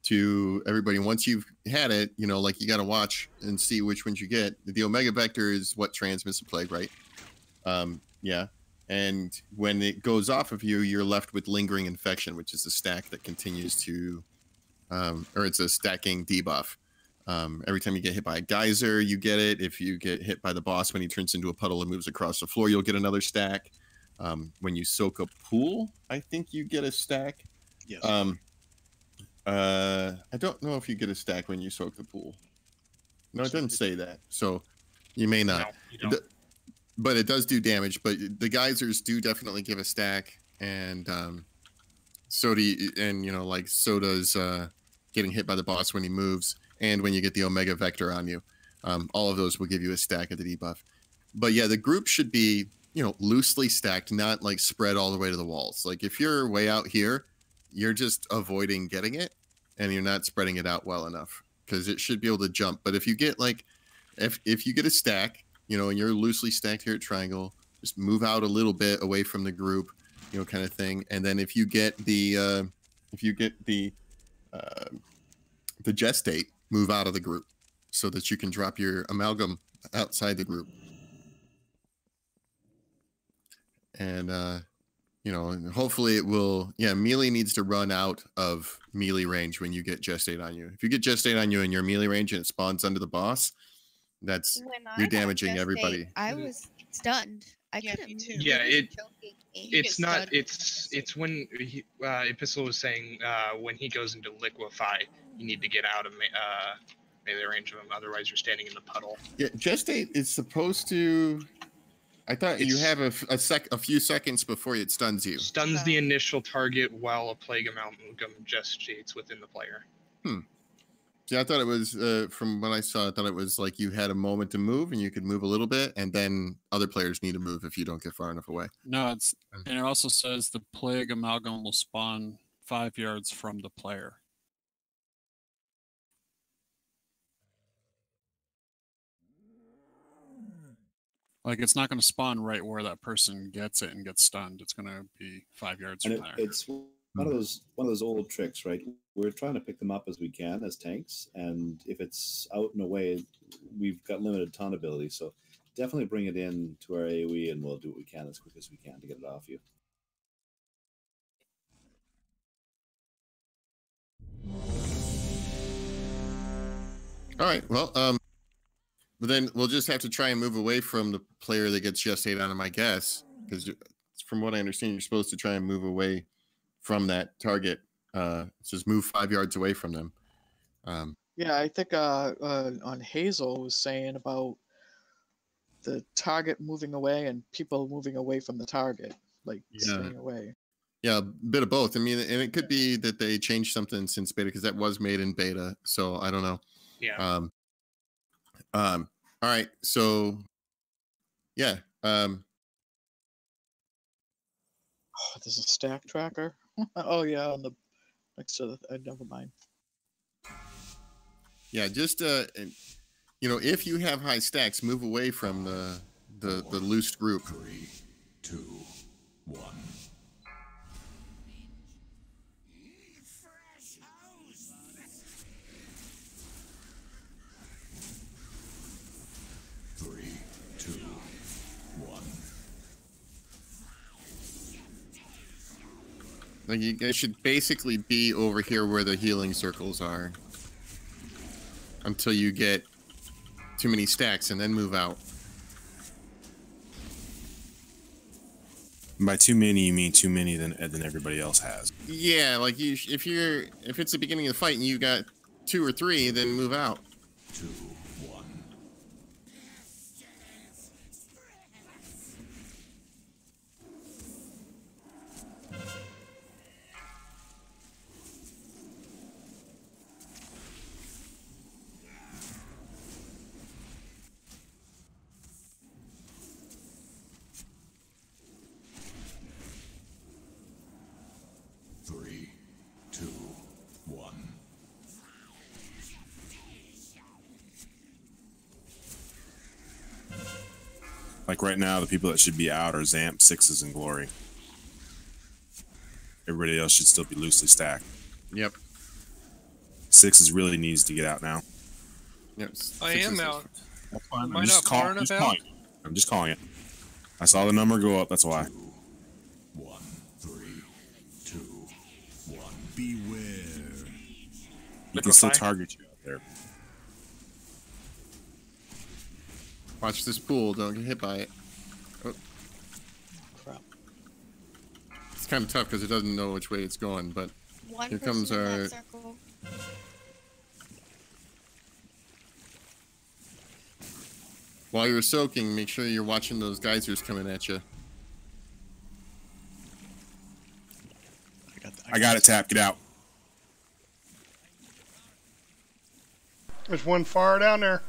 to everybody. Once you've had it, you know, like you got to watch and see which ones you get. The Omega Vector is what transmits the plague, right? Yeah. And when it goes off of you, you're left with lingering infection, which is a stack that continues to, or it's a stacking debuff. Every time you get hit by a geyser, you get it. If you get hit by the boss when he turns into a puddle and moves across the floor, you'll get another stack. When you soak a pool, I think you get a stack. Yes. I don't know if you get a stack when you soak the pool. No, it doesn't say that. So you may not. No, you don't. But it does do damage. But the geysers do definitely give a stack, and so does getting hit by the boss when he moves, and when you get the Omega Vector on you. All of those will give you a stack of the debuff. But yeah, the group should be, loosely stacked, not like spread all the way to the walls. Like if you're way out here, you're just avoiding getting it, and you're not spreading it out well enough, because it should be able to jump. But if you get if you get a stack, and you're loosely stacked here at Triangle, just move out a little bit away from the group, kind of thing. And then if you get the gestate, move out of the group so that you can drop your amalgam outside the group. And hopefully it will. Yeah, melee needs to run out of melee range when you get gestate on you. If you get gestate on you and you're melee range and it spawns under the boss, you're damaging everybody. I was stunned. I couldn't move. Yeah, it's not. It's when Epistle was saying when he goes into liquefy, you need to get out of melee range of him. Otherwise, you're standing in the puddle. Yeah, gestate is supposed to. I thought you have a few seconds before it stuns you. Stuns the initial target while a plague amalgam gestates within the player. See, I thought it was, from what I saw, I thought it was like you had a moment to move and you could move a little bit, and then other players need to move if you don't get far enough away. No, and it also says the plague amalgam will spawn 5 yards from the player. Like, it's not going to spawn right where that person gets it and gets stunned. It's going to be 5 yards from there. It's one of those old tricks, right? We're trying to pick them up as we can as tanks, and if it's out and away, we've got limited ton ability. So definitely bring it in to our AoE, and we'll do what we can as quick as we can to get it off you. All right. Well, but then we'll just have to try and move away from the player that gets gestate on him, I guess, because from what I understand, you're supposed to try and move away from that target. Just move 5 yards away from them. Yeah, I think on Hazel was saying about the target moving away and people moving away from the target, like staying away. Yeah, a bit of both. I mean, and it could be that they changed something since beta, because that was made in beta. So I don't know. Yeah. All right. So, yeah. Oh, there's a stack tracker. Oh yeah, on the next to the. Never mind. Yeah, just if you have high stacks, move away from the loose group. 3, 2, 1. Like, you guys should basically be over here where the healing circles are until you get too many stacks, and then move out. By too many, you mean too many than everybody else has. Yeah, like if it's the beginning of the fight and you got 2 or 3, then move out. 2, 1. 3, 2, 1. Like right now, the people that should be out are Zamp, Sixes, and Glory. Everybody else should still be loosely stacked. Yep. Sixes really needs to get out now. Yep. I am out. That's fine. Am I not far enough out? I'm just calling it. I saw the number go up. That's why. 1, 3, 2, 1. Beware. You can still target you out there. Watch this pool. Don't get hit by it. Oh. Crap. It's kind of tough because it doesn't know which way it's going, but here comes our... While you're soaking, make sure you're watching those geysers coming at you. I got it, Tap. Get out. There's one far down there.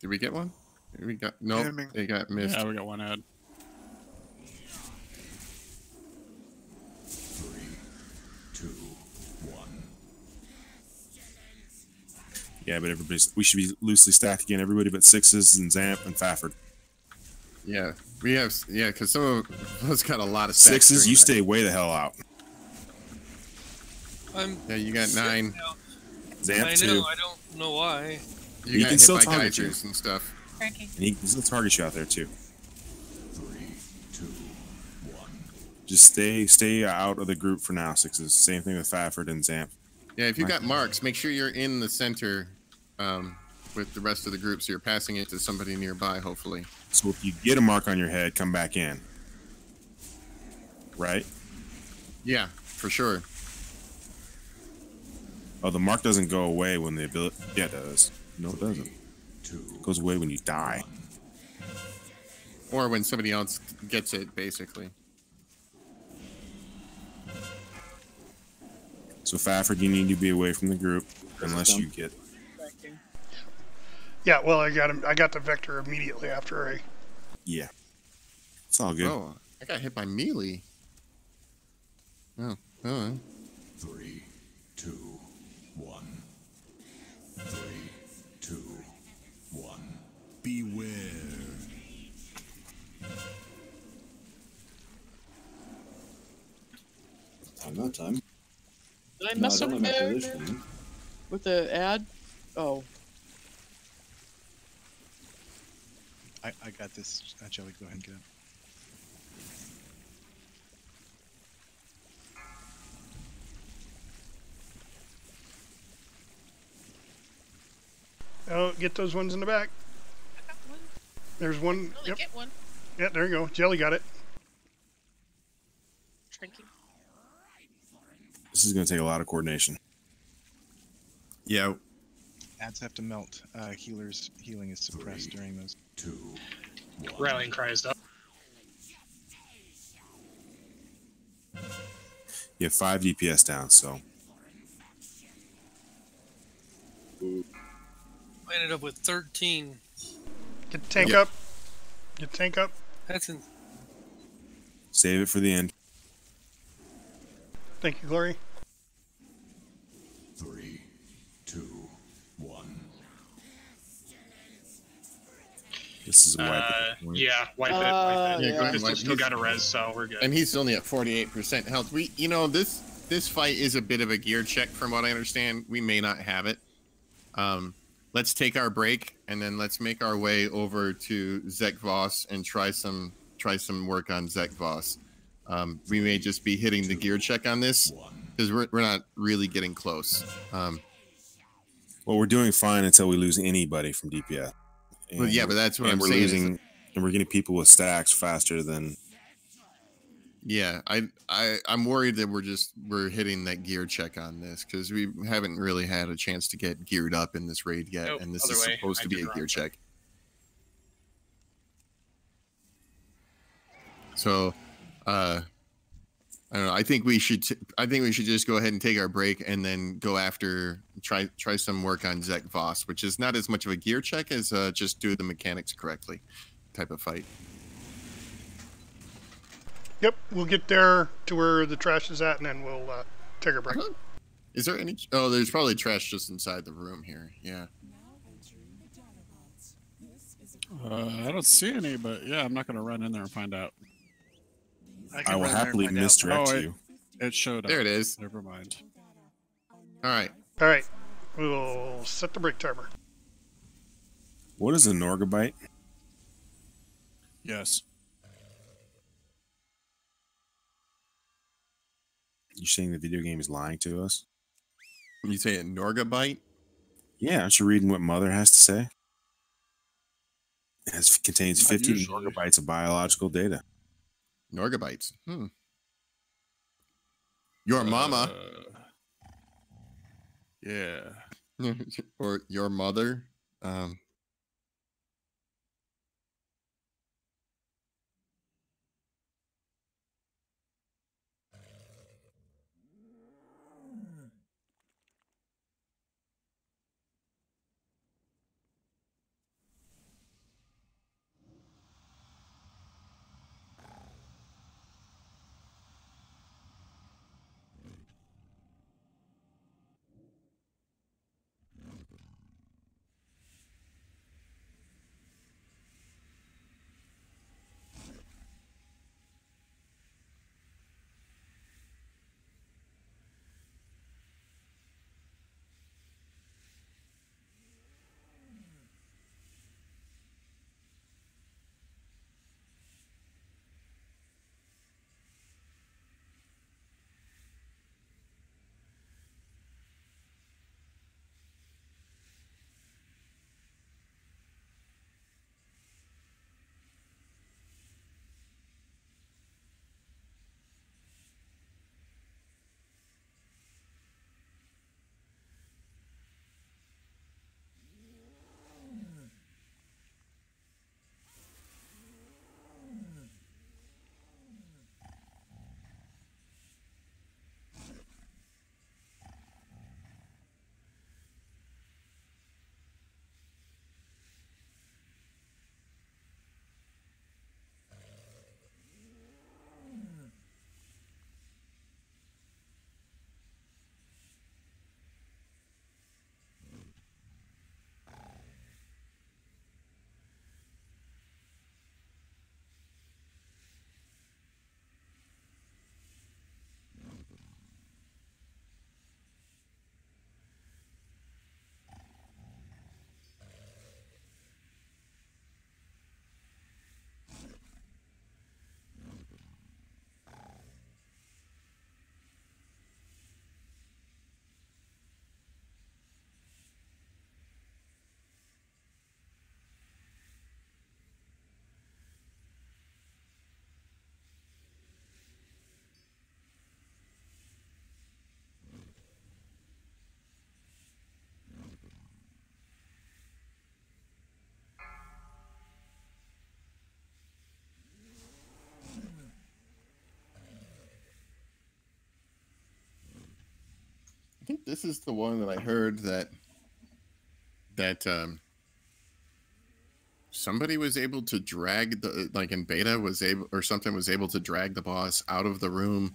Did we get one? We got no. They got missed. Yeah, we got one ad. 3, 2, 1. Yeah, but we should be loosely stacked again. Everybody but Sixes and Zamp and Fafford. Yeah, we have. Yeah, because some of us got a lot of stacks. Sixes, you stay way the hell out. Yeah, you got 9. Zamp I know. 2. I don't know why. You can still target you and stuff. And he can still target you out there too. 3, 2, 1. Just stay out of the group for now, Sixes. Same thing with Fafford and Zamp. Yeah, if you got marks, make sure you're in the center with the rest of the group, so you're passing it to somebody nearby, hopefully. So if you get a mark on your head, come back in. Right? Yeah, for sure. Oh, the mark doesn't go away when the ability... Yeah, it does. No, it doesn't. It goes away when you die. Or when somebody else gets it, basically. So, Fafford, you need to be away from the group unless you get... Yeah, well, I got him. I got the vector immediately after I... Yeah. It's all good. Oh, I got hit by melee. Oh, oh. 3, 2, 1. 3, 2, 1. Beware. Not time. Did I mess up there with the ad? Oh. I got this. Jelly, go ahead and get it. Oh, get those ones in the back. I got one. There's one. Yep. Get one. Yeah, there you go. Jelly got it. Drinking. This is going to take a lot of coordination. Yeah. Ads have to melt. Healing is suppressed during those. 2, 1. Rallying cry is up. You have 5 DPS down, so... I ended up with 13. Get the tank up. Get the tank up. That's in. Save it for the end. Thank you, Glory. 3, 2, 1. This is a wipe it. Yeah, wipe it. Wipe it. Yeah, Pistol still got a res, so we're good. And he's only at 48% health. This fight is a bit of a gear check from what I understand. We may not have it. Let's take our break and then let's make our way over to Zek Voss and try some work on Zek Voss. We may just be hitting the gear check on this because we're not really getting close. Well, we're doing fine until we lose anybody from DPS. Well, yeah, but that's what I'm we're saying. Losing, and we're getting people with stacks faster than. Yeah, I'm worried that we're hitting that gear check on this because we haven't really had a chance to get geared up in this raid yet, Nope, and this other is way. supposed to be a gear check. So, I don't know. I think we should just go ahead and take our break and then go after try some work on Zek Voss, which is not as much of a gear check as just do the mechanics correctly type of fight. Yep, we'll get there to where the trash is at, and then we'll take a break. Is there any? Oh, there's probably trash just inside the room here. Yeah. I don't see any, but yeah, I'm not going to run in there and find out. I will happily misdirect you. It showed up. There it is. Never mind. All right. All right. We'll set the break timer. What is a Norgabite? Yes. You're saying the video game is lying to us? You say a Norgabite? Yeah, aren't you reading what Mother has to say? It contains Not 15 usually. Norgabytes of biological data. Norgabytes. Your mama. Yeah. Or your mother. I think this is the one that I heard that somebody was able to drag the, like in beta was able, or something was able to drag the boss out of the room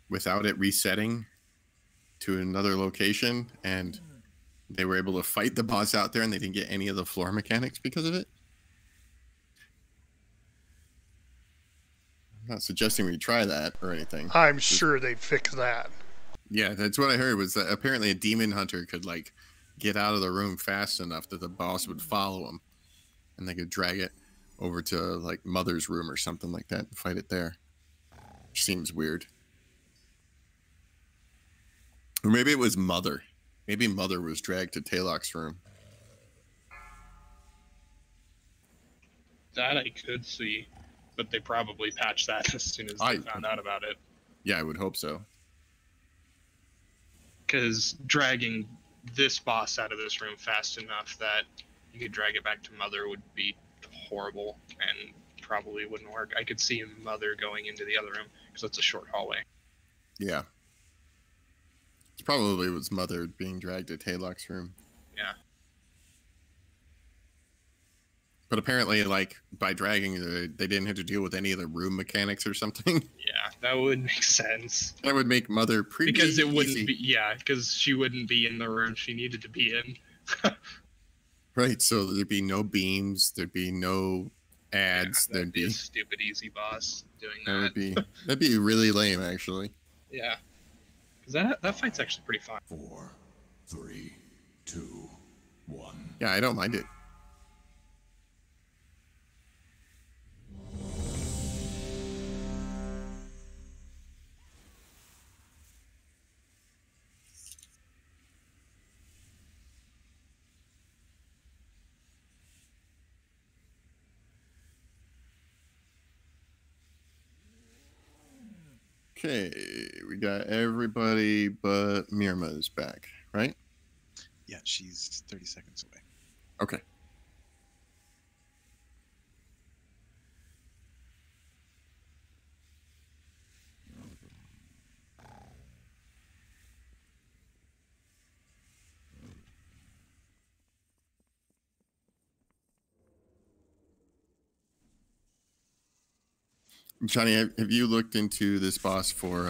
without it resetting to another location, and they were able to fight the boss out there and they didn't get any of the floor mechanics because of it. I'm not suggesting we try that or anything. I'm sure they'd fix that. Yeah, that's what I heard, was that apparently a demon hunter could like get out of the room fast enough that the boss would follow him and they could drag it over to like Mother's room or something like that and fight it there. Which seems weird. Or maybe it was Mother. Maybe Mother was dragged to Tayloc's room. That I could see, but they probably patched that as soon as they found out about it. Yeah, I would hope so. Because dragging this boss out of this room fast enough that you could drag it back to Mother would be horrible and probably wouldn't work. I could see Mother going into the other room because it's a short hallway. Yeah. It's probably was Mother being dragged to Tayloc's room. Yeah. But apparently, like, by dragging, they didn't have to deal with any of the room mechanics or something. Yeah, that would make sense. That would make Mother pretty because it wouldn't easy. be, yeah, because she wouldn't be in the room she needed to be in. Right, so there'd be no beams, there'd be no ads, there'd be a stupid easy boss doing that. That'd be really lame, actually. Yeah, because that fight's actually pretty fun. 4, 3, 2, Yeah, I don't mind it. Okay, we got everybody but Mirma's back, right? Yeah, she's 30 seconds away. Okay. Johnny, have you looked into this boss for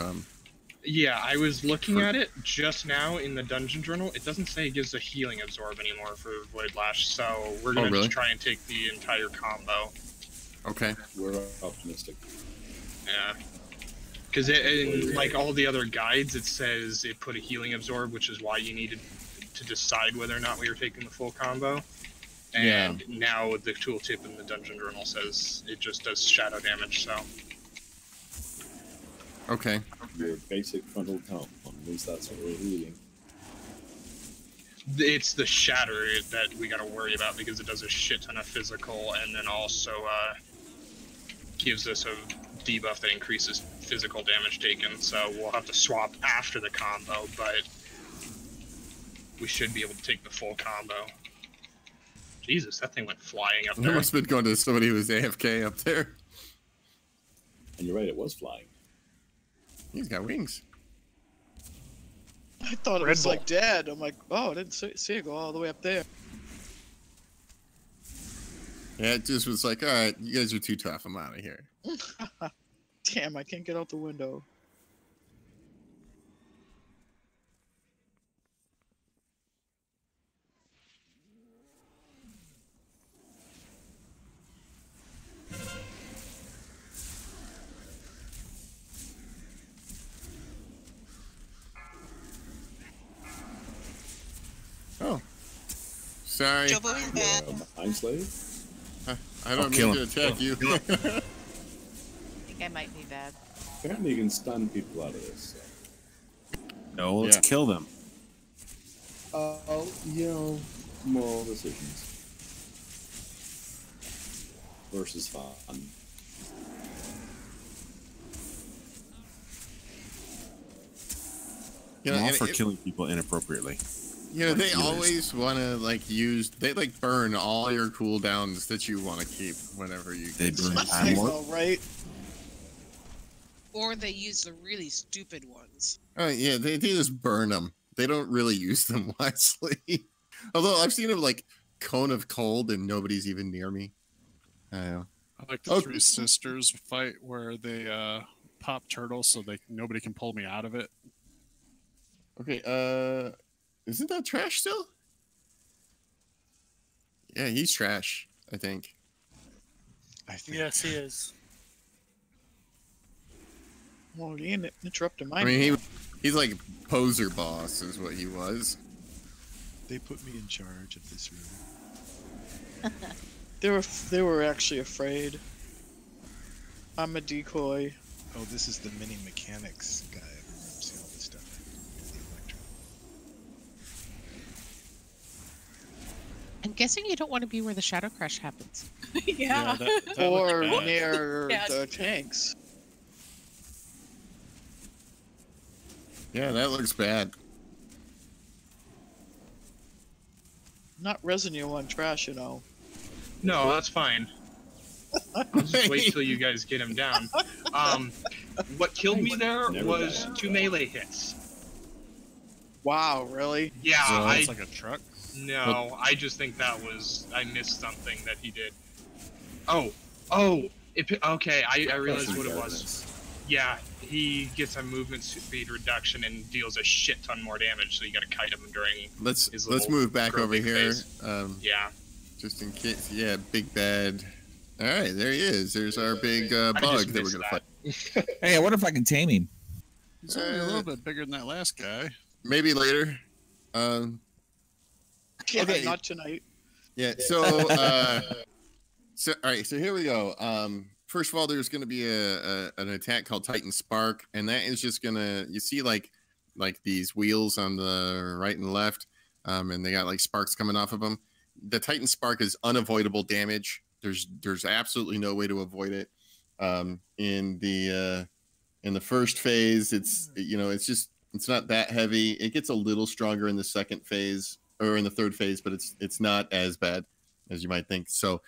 Yeah, I was looking at it just now in the dungeon journal. It doesn't say it gives a healing absorb anymore for Void Lash, so we're gonna really? just try and take the entire combo. Okay. We're optimistic. Yeah. Because in like all the other guides, it says it put a healing absorb, which is why you needed to decide whether or not we were taking the full combo. And now the tooltip in the dungeon journal says it just does shadow damage, so. Okay. Your basic frontal tone. At least that's what we're reading. It's the shatter that we gotta worry about because it does a shit ton of physical and then also gives us a debuff that increases physical damage taken, so we'll have to swap after the combo, but we should be able to take the full combo. Jesus, that thing went flying up It there. must have been going to somebody who was AFK up there. And you're right, it was flying. He's got wings. I thought it Red was Bull. like dead. I'm like, oh, I didn't see it go all the way up there. Yeah, it just was like, all right, you guys are too tough. I'm out of here. Damn, I can't get out the window. Oh. Sorry. Mind Slave? I don't kill mean to him. attack you. I think I might be bad. Apparently you can stun people out of this. So. No, let's kill them. Moral decisions. Versus fun. You know, I'm all and for it- killing people inappropriately. You know, they Like always want to like use. They like burn all your cooldowns that you want to keep whenever you. They burn I time warp. know, right? Or they use the really stupid ones. Oh yeah, they just burn them. They don't really use them wisely. Although I've seen them like cone of cold and nobody's even near me. I don't know. I like the Three Sisters fight where they pop turtles so nobody can pull me out of it. Okay, isn't that trash still? Yeah, he's trash, I think. Yes, he is. Well, he interrupted my. I mean, he's like poser boss is what he was. They put me in charge of this room. They were actually afraid. I'm a decoy. Oh, this is the mini mechanics guy. I'm seeing all this stuff. The electro. I'm guessing you don't want to be where the shadow crash happens. Yeah. that Or looks bad. near Yes. the tanks. Yeah, that looks bad. Not Resident Evil on trash, you know. No, that's fine. I'll just wait till you guys get him down. What killed me there was 2 melee hits. Wow, really? Yeah, So it's like a truck. No, I just think that was I missed something that he did. Okay, I realized what it was. Yeah, he gets a movement speed reduction and deals a shit ton more damage, so you gotta kite him during Let's his move little back over groping here. phase. Yeah. Just in case. Yeah, big bad. All right, there he is. There's our big I bug just that we're missed gonna that. fight. Hey, I wonder if I can tame him. He's only a little bit bigger than that last guy. Maybe later. Yeah, Okay. not tonight. Yeah. So, so all right. So here we go. First of all, there's going to be an attack called Titan Spark, and that is just gonna, you see like these wheels on the right and left, and they got like sparks coming off of them. The Titan Spark is unavoidable damage. There's absolutely no way to avoid it. In the first phase, it's it's not that heavy. It gets a little stronger in the second phase or in the third phase, but it's not as bad as you might think. So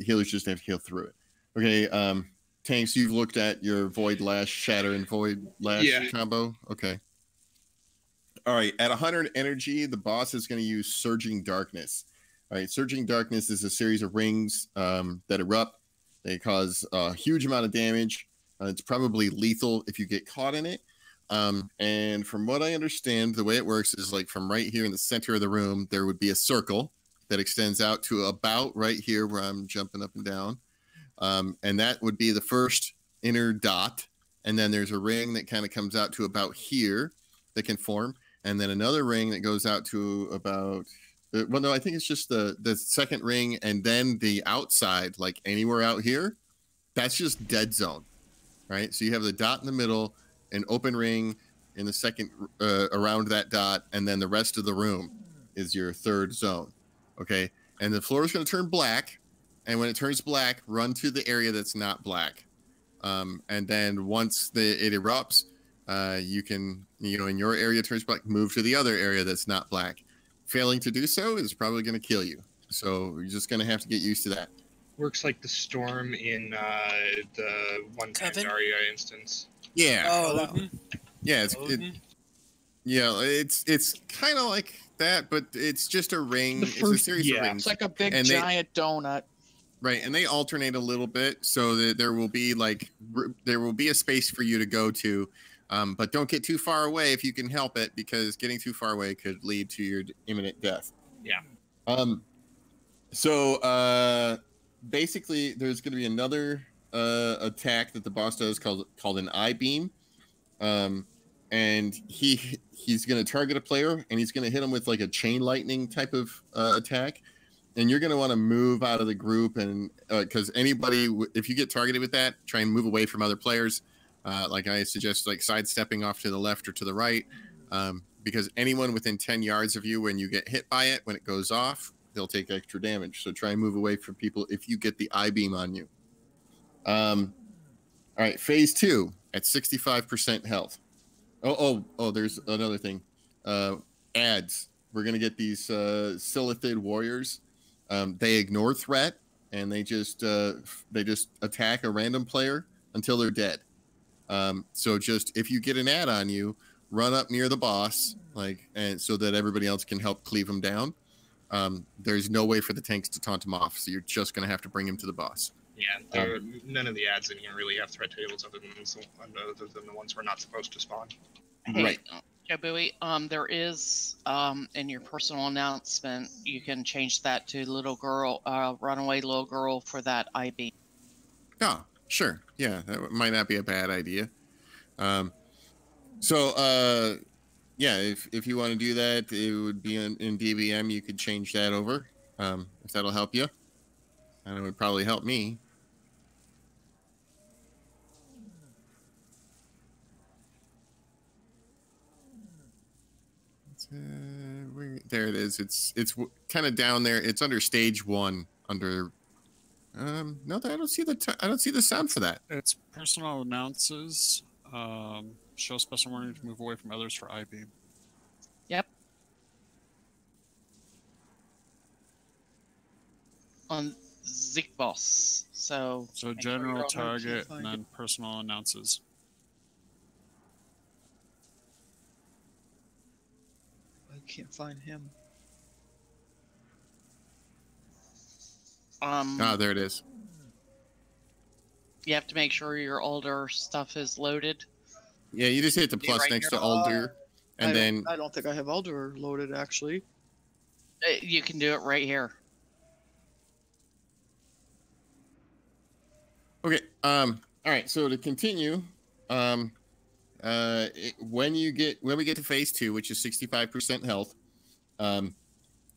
healers just have to heal through it. Okay, Tanks, you've looked at your Void Lash, Shatter, and Void Lash combo. Okay. All right, at 100 energy, the boss is going to use Surging Darkness. All right, Surging Darkness is a series of rings that erupt. They cause a huge amount of damage. It's probably lethal if you get caught in it. And from what I understand, the way it works is like from right here in the center of the room, there would be a circle that extends out to about right here where I'm jumping up and down. And that would be the first inner dot. And then there's a ring that kind of comes out to about here that can form. And then another ring that goes out to about, well, no, I think it's just the second ring. And then the outside, like anywhere out here, that's just dead zone, right? So you have the dot in the middle, an open ring in the second around that dot. And then the rest of the room is your third zone. Okay. And the floor is going to turn black. And when it turns black, run to the area that's not black. And then once it erupts, you can, in your area turns black, move to the other area that's not black. Failing to do so is probably going to kill you. So you're just going to have to get used to that. Works like the storm in the one Pandaria instance. Yeah. Oh, that one. Yeah, it's kind of like that, but it's just a ring. It's a series of rings. It's like a big giant donut. Right, and they alternate a little bit so that there will be a space for you to go to, but don't get too far away if you can help it, because getting too far away could lead to your imminent death. Yeah. So basically, there's going to be another attack that the boss does called an eye beam, and he's going to target a player, and he's going to hit him with like a chain lightning type of attack. And you're going to want to move out of the group, and because anybody, if you get targeted with that, try and move away from other players. Like I suggest, like sidestepping off to the left or to the right, because anyone within 10 yards of you, when you get hit by it, when it goes off, they'll take extra damage. So try and move away from people if you get the eye beam on you. All right, phase 2 at 65% health. Oh, there's another thing. Ads. We're going to get these Silithid warriors. They ignore threat, and they just attack a random player until they're dead. So just if you get an ad on you, run up near the boss, and so that everybody else can help cleave them down. There's no way for the tanks to taunt him off, so you're just going to have to bring him to the boss. Yeah, none of the ads in here really have threat tables other than the ones we're not supposed to spawn. Hey, Right. Joe Bowie, there is in your personal announcement, you can change that to little girl, runaway little girl for that IB. Oh, sure. Yeah, that might not be a bad idea. Yeah, if you want to do that, it would be in DBM. You could change that over, if that'll help you. And it would probably help me. There it is. It's kind of down there. It's under stage 1. Under no, I don't see the sound for that. It's personal announces. Show special warning to move away from others for I-beam. Yep. On Zik Boss. So general target and then personal announces. I can't find him. There it is. You have to make sure your older stuff is loaded. Yeah, you just hit the plus right next here. to Alder, and I don't think I have Alder loaded actually. You can do it right here. Okay. All right. So to continue, when we get to phase 2, which is 65% health,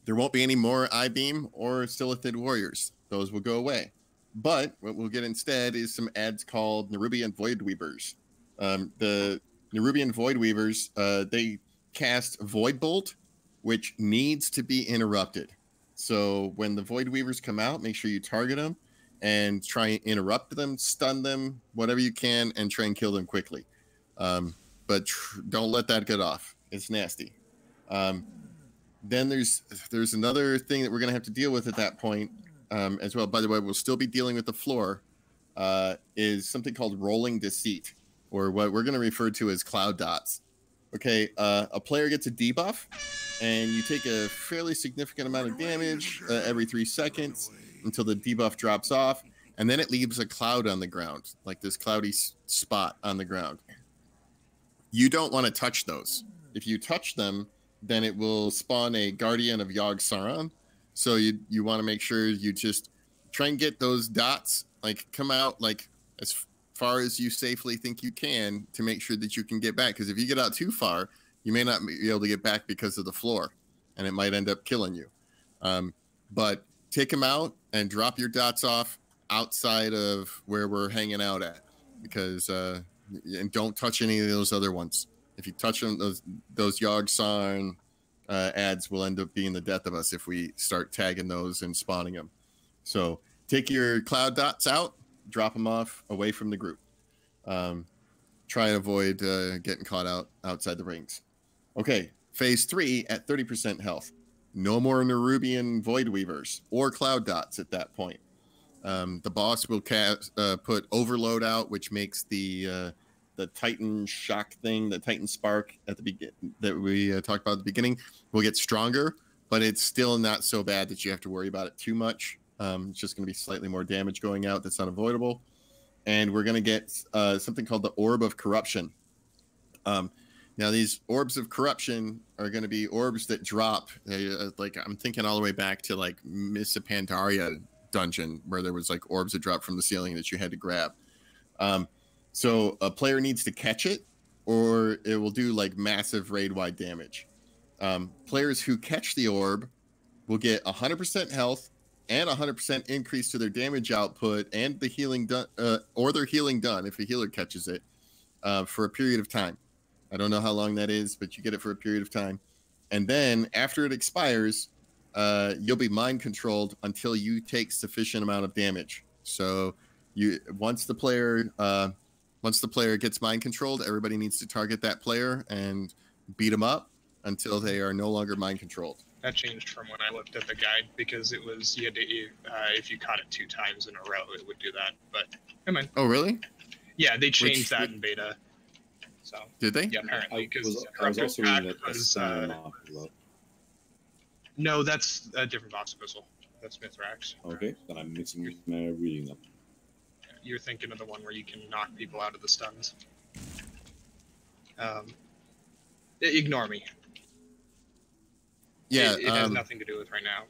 there won't be any more I-Beam or Silithid Warriors. Those will go away. But what we'll get instead is some ads called Nerubian Void Weavers. The Nerubian Void Weavers, they cast Void Bolt, which needs to be interrupted. So when the Void Weavers come out, make sure you target them and try and interrupt them, stun them, whatever you can, and try and kill them quickly. But don't let that get off. It's nasty. Then there's another thing that we're going to have to deal with at that point as well. By the way, we'll still be dealing with the floor, is something called Rolling Deceit, or what we're going to refer to as Cloud Dots. Okay, a player gets a debuff, and you take a fairly significant amount of damage every 3 seconds until the debuff drops off, and then it leaves a cloud on the ground, like this cloudy spot on the ground. You don't want to touch those. If you touch them, then it will spawn a Guardian of Yogg-Saron. So you want to make sure you just try and get those dots, like, come out like as far as you safely think you can to make sure that you can get back. Because if you get out too far, you may not be able to get back because of the floor, and it might end up killing you. But take them out and drop your dots off outside of where we're hanging out at, because and don't touch any of those other ones. If you touch them, those Yogg-Saron ads will end up being the death of us if we start tagging those and spawning them. So take your cloud dots out, drop them off away from the group. Try and avoid getting caught outside the rings. Okay, phase 3 at 30% health. No more Nerubian Void Weavers or Cloud Dots at that point. The boss will put Overload out, which makes the Titan Shock thing, the Titan Spark at the that we talked about at the beginning, will get stronger, but it's still not so bad that you have to worry about it too much. It's just going to be slightly more damage going out that's unavoidable. And we're going to get something called the Orb of Corruption. Now, these Orbs of Corruption are going to be orbs that drop. Like, I'm thinking all the way back to, like, Miss Pandaria dungeon, where there was, like, orbs that dropped from the ceiling that you had to grab. So a player needs to catch it, or it will do, like, massive raid-wide damage. Players who catch the orb will get 100% health and 100% increase to their damage output and the healing done, or their healing done if a healer catches it, for a period of time. I don't know how long that is, but you get it for a period of time. And then after it expires, you'll be mind controlled until you take sufficient amount of damage. So once the player gets mind controlled, everybody needs to target that player and beat them up until they are no longer mind controlled. That changed from when I looked at the guide, because it was you had to, if you caught it 2 times in a row, it would do that. But come on. Oh, really? Yeah, they changed that in beta. So did they? Yeah, apparently. Because I was also reading that. No, that's a different boss whistle. That's Mithrax. Okay, then I'm mixing my reading up. You're thinking of the one where you can knock people out of the stuns. Ignore me. Yeah, it has nothing to do with right now.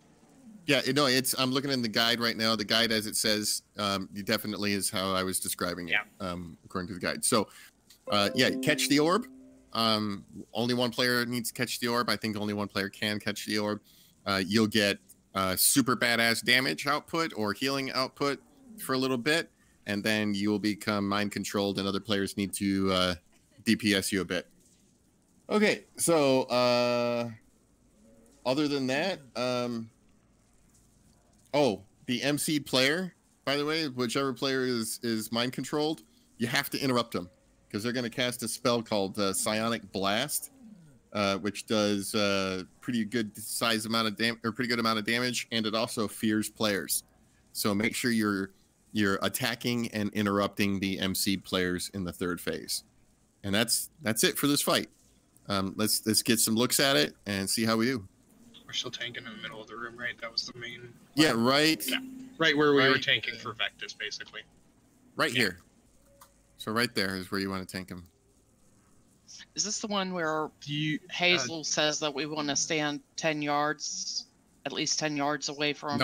Yeah, no, I'm looking in the guide right now. The guide, as it says, definitely is how I was describing it, according to the guide. So, yeah, catch the orb. Only one player needs to catch the orb. I think only one player can catch the orb. You'll get super badass damage output or healing output for a little bit, and then you will become mind controlled, and other players need to DPS you a bit. Okay, so other than that, the MC player, by the way, whichever player is mind controlled, you have to interrupt them, because they're going to cast a spell called Psionic Blast, which does pretty good amount of damage, and it also fears players. So make sure you're attacking and interrupting the MC players in the 3rd phase, and that's it for this fight. Let's get some looks at it and see how we do. We're still tanking in the middle of the room, right? That was the main. Yeah, right. Yeah, right where we were tanking for Vectus, basically. Right here. So right there is where you want to tank him. Is this the one where Hazel says that we want to stand 10 yards, at least 10 yards away from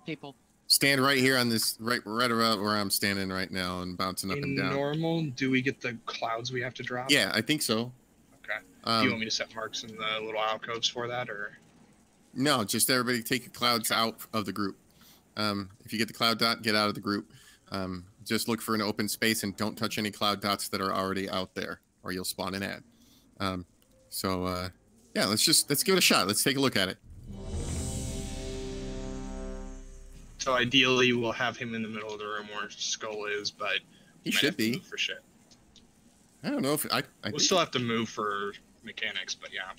people? Stand right here on this, right about where I'm standing right now, and bouncing up and down. In normal, do we get the clouds we have to drop? Yeah, I think so. Okay. Do you want me to set marks in the little alcoves for that, or? No, just everybody take your clouds out of the group. If you get the cloud dot, get out of the group. Just look for an open space and don't touch any cloud dots that are already out there, or you'll spawn an ad. Yeah, let's give it a shot. Let's take a look at it. So ideally, we'll have him in the middle of the room where Skull is, but he might should have to be move for shit. I don't know if We'll still have to move for mechanics, but yeah,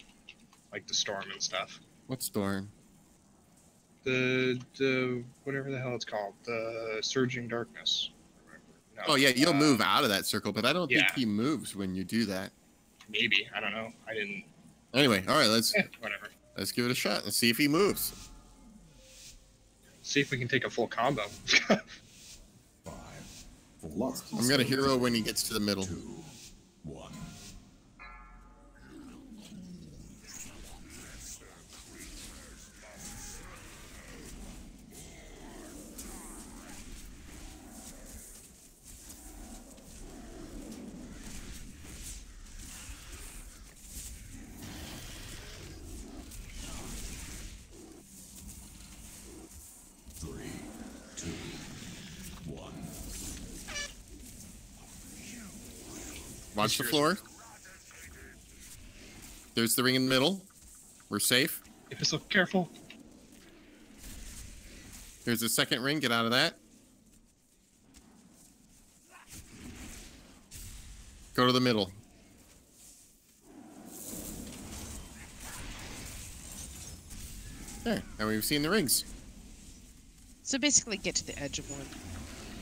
like the storm and stuff. What storm? The whatever the hell it's called, the surging darkness. No, oh yeah, you'll move out of that circle, but I don't think yeah. he moves when you do that. Maybe, I don't know. I didn't. Anyway, all right, whatever. Let's give it a shot. Let's see if he moves. See if we can take a full combo. I'm gonna hero when he gets to the middle. 2, 1. Watch the floor. There's the ring in the middle. We're safe. If it's so careful. There's the second ring. Get out of that. Go to the middle. There. Now we've seen the rings. So basically, get to the edge of one.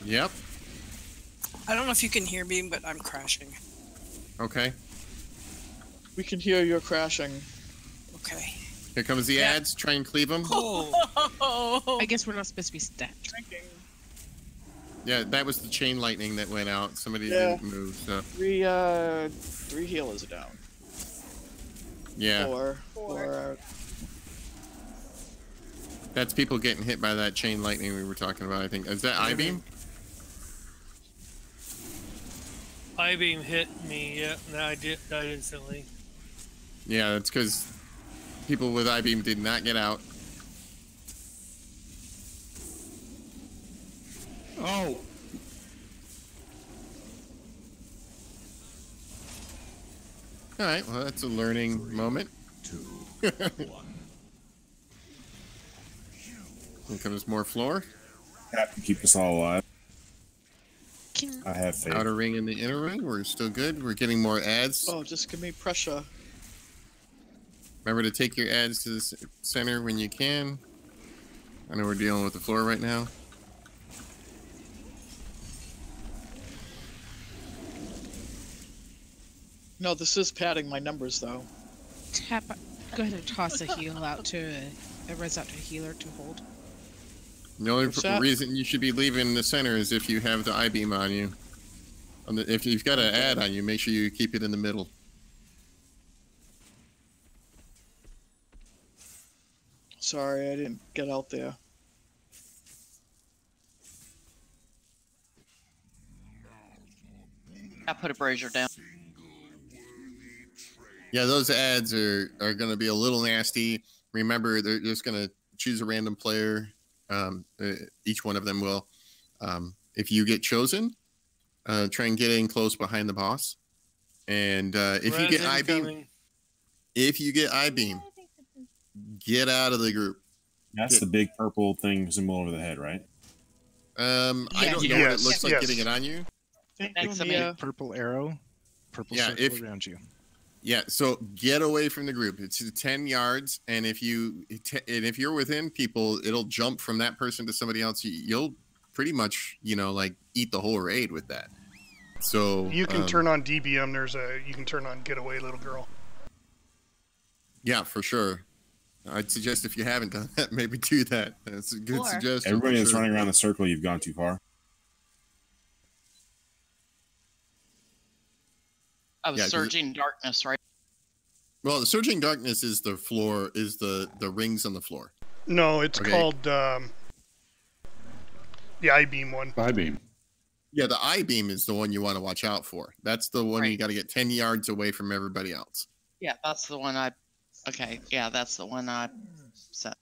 Yep. I don't know if you can hear me, but I'm crashing. Okay. We can hear you're crashing. Okay. Here comes the ads. Try and cleave them. Oh. I guess we're not supposed to be stacked. Yeah, that was the chain lightning that went out. Somebody didn't move. So. Three healers are down. Yeah. Four. That's people getting hit by that chain lightning we were talking about. I think is that I-beam. I-beam hit me, yeah, and I died instantly. Yeah, that's because people with I-beam did not get out. Oh! Alright, well that's a learning moment. 2, 1. Here comes more floor. Have to keep us all alive. I have faith. Outer ring and the inner ring. We're still good. We're getting more ads. Oh, just give me pressure. Remember to take your ads to the center when you can. I know we're dealing with the floor right now. No, this is padding my numbers though. Go ahead and toss a heal out to a res out to a healer to hold. The only reason you should be leaving the center is if you have the I-beam on you. If you've got an ad on you, make sure you keep it in the middle. Sorry, I didn't get out there. I put a brazier down. Yeah, those ads are going to be a little nasty. Remember, they're just going to choose a random player. Each one of them will. If you get chosen, try and get in close behind the boss. And if you get I-beam, get out of the group. That's the big purple thing symbol over the head, right? I don't know what it looks like getting it on you. It's a big purple arrow, purple circle around you. Yeah, so get away from the group. It's 10 yards, and if you're within people, it'll jump from that person to somebody else. You'll pretty much, like eat the whole raid with that. So you can turn on DBM. You can turn on Get Away, Little Girl. Yeah, for sure. I'd suggest if you haven't done that, maybe do that. That's a good suggestion. Everybody that's running around the circle, you've gone too far. Of surging darkness, right? Well, the surging darkness is the floor, is the rings on the floor. No, it's called the I-beam one. I-beam. Yeah, the I-beam is the one you want to watch out for. That's the one you got to get 10 yards away from everybody else. Yeah, that's the one Okay, yeah, that's the one set.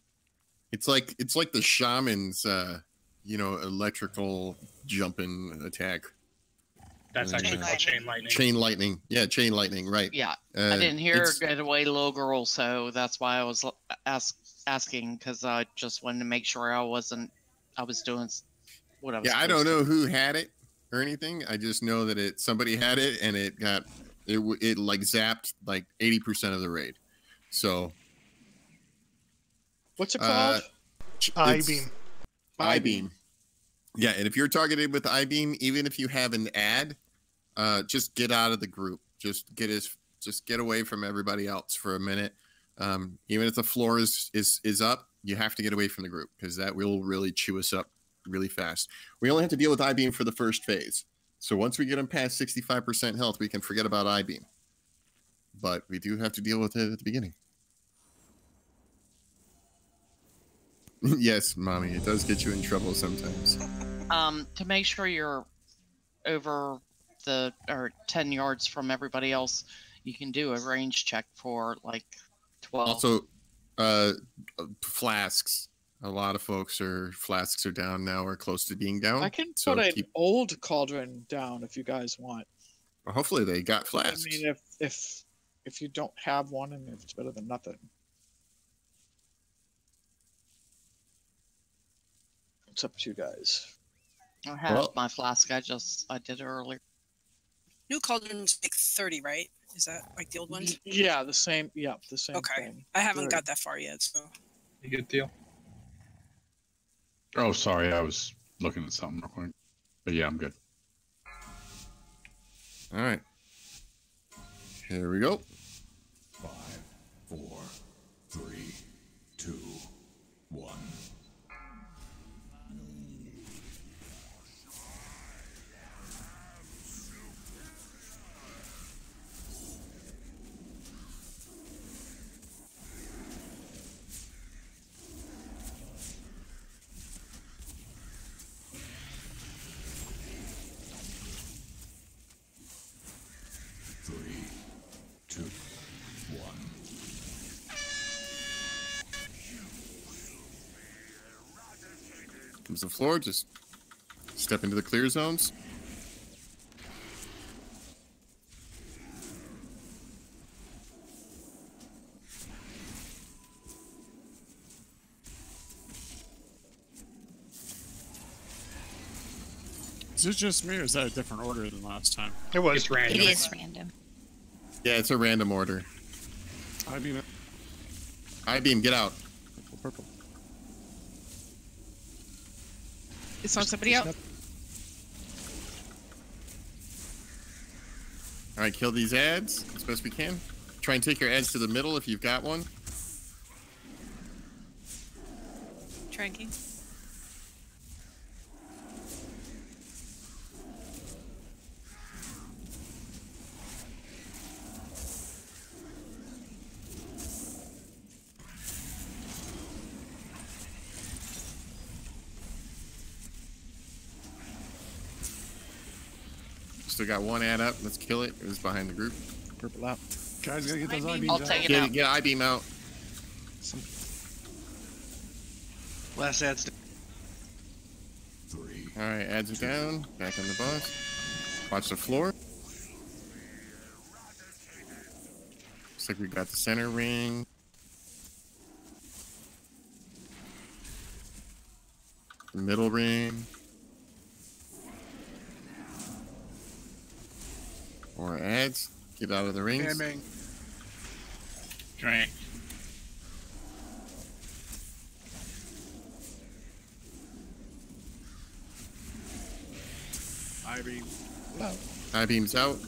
It's like the shaman's, electrical jumping attack. That's actually called chain lightning. Chain lightning. Yeah, chain lightning. Right. Yeah. I didn't hear "Get away, little girl," so that's why I was asking, because I just wanted to make sure I was doing what I was. Yeah, I don't know who had it or anything. I just know that somebody had it, and it like zapped like 80% of the raid. So. What's it called? I-beam. I-beam. Yeah, and if you're targeted with I-beam, even if you have an ad, just get out of the group. Just get away from everybody else for a minute. Even if the floor is up, you have to get away from the group, because that will really chew us up really fast. We only have to deal with I-beam for the first phase. So once we get them past 65% health, we can forget about I-beam. But we do have to deal with it at the beginning. Yes, Mommy, it does get you in trouble sometimes. To make sure you're over 10 yards from everybody else, you can do a range check for like 12. Also, flasks. A lot of flasks are down now, or close to being down. I can put an old cauldron down if you guys want. Well, hopefully they got flasks. I mean, if you don't have one, and it's better than nothing. It's up to you guys. I have my flask. I did it earlier. New cauldrons make 30, right? Is that like the old ones? Yeah, the same. Yeah, the same. Okay, thing. I haven't got that far yet, so. You good deal? Oh, sorry, I was looking at something real quick. But yeah, I'm good. All right. Here we go. 5, 4, 3, 2, 1. Comes the floor, just step into the clear zones. Is it just me, or is that a different order than last time? It was. It's random. It is random. Yeah, it's a random order. I-beam, get out. Purple. It's on somebody else. All right, kill these ads as best we can. Try and take your ads to the middle if you've got one. Tranking. Still got one ad up. Let's kill it. It was behind the group. Purple out. Guys, gotta get those I'll I-beams take out. it out. Get I-beam out. Last ad's. 3. All right, ads are down. Back on the boss. Watch the floor. Looks like we got the center ring. Middle ring. More ads. Get out of the rings. Drink. I-beam. I-beam's out.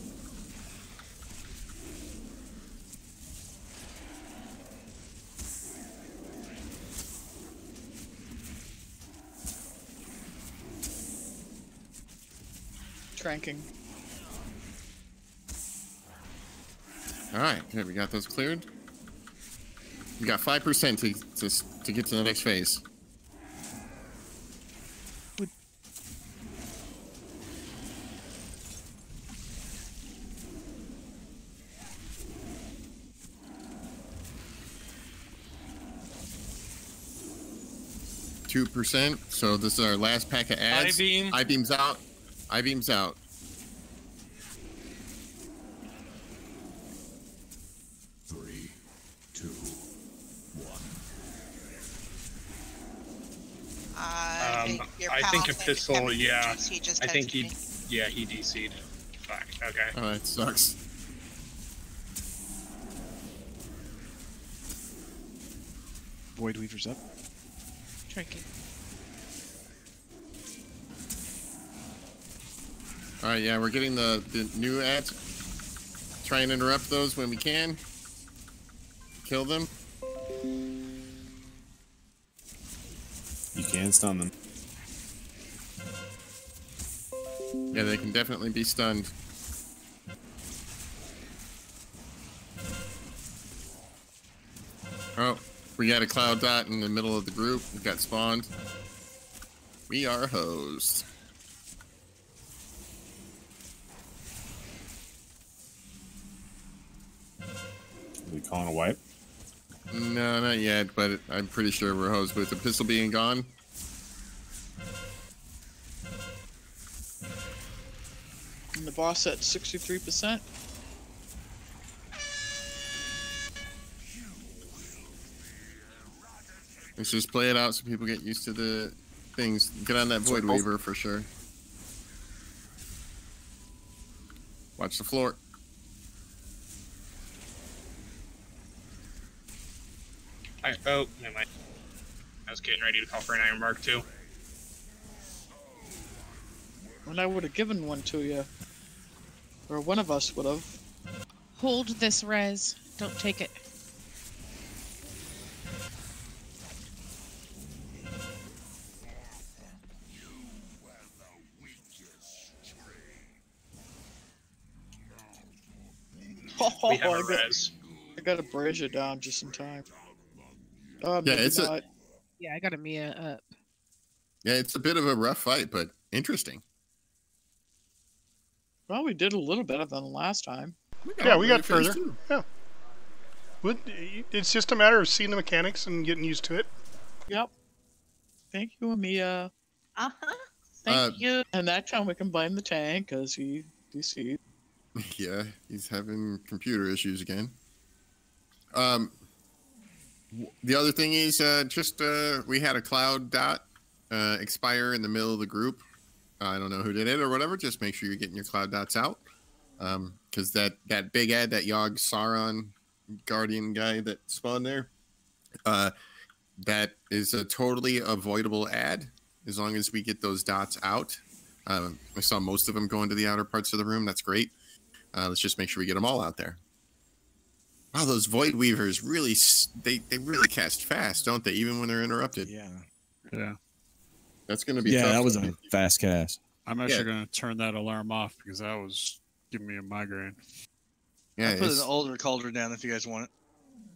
Tranking. All right, good. We got those cleared. We got 5% to get to the next phase. 2%. So this is our last pack of ads. I-beam. I-beam's out. I-beam's out. I think Epistle, yeah. I think he DC'd. Fuck, okay. Oh, that sucks. Void Weaver's up. Drinking. All right, yeah, we're getting the new ads. Try and interrupt those when we can. Kill them. You can stun them. Yeah, they can definitely be stunned. Oh, we got a cloud dot in the middle of the group. We got spawned. We are hosed. Are we calling a wipe? No, not yet, but I'm pretty sure we're hosed with the pistol being gone. And the boss at 63%. Let's just play it out so people get used to the things. Get on that Void Weaver for sure. Watch the floor. Oh, never mind. I was getting ready to call for an Iron Mark too. And I would have given one to you. Or one of us would have. Hold this res. Don't take it. We have a res. I got a brazier down just in time. Oh, Yeah, it's not. Yeah, I got a Mia up. Yeah, it's a bit of a rough fight, but interesting. Well, we did a little better than last time. Yeah, we got further. Yeah. It's just a matter of seeing the mechanics and getting used to it. Yep. Thank you, Amia. Thank you. And that time we combined the tank because he DC'd. Yeah, he's having computer issues again. The other thing is we had a cloud dot expire in the middle of the group. I don't know who did it or whatever. Just make sure you're getting your cloud dots out. Because that big ad, that Yogg Sauron Guardian guy that spawned there, that is a totally avoidable ad as long as we get those dots out. I saw most of them go into the outer parts of the room. That's great. Let's just make sure we get them all out there. Wow, those Void Weavers really, they really cast fast, don't they? Even when they're interrupted. Yeah. Yeah. That's going to be Yeah, tough. that was a fast cast. I'm actually going to turn that alarm off because that was giving me a migraine. Yeah, I put an older cauldron down if you guys want it.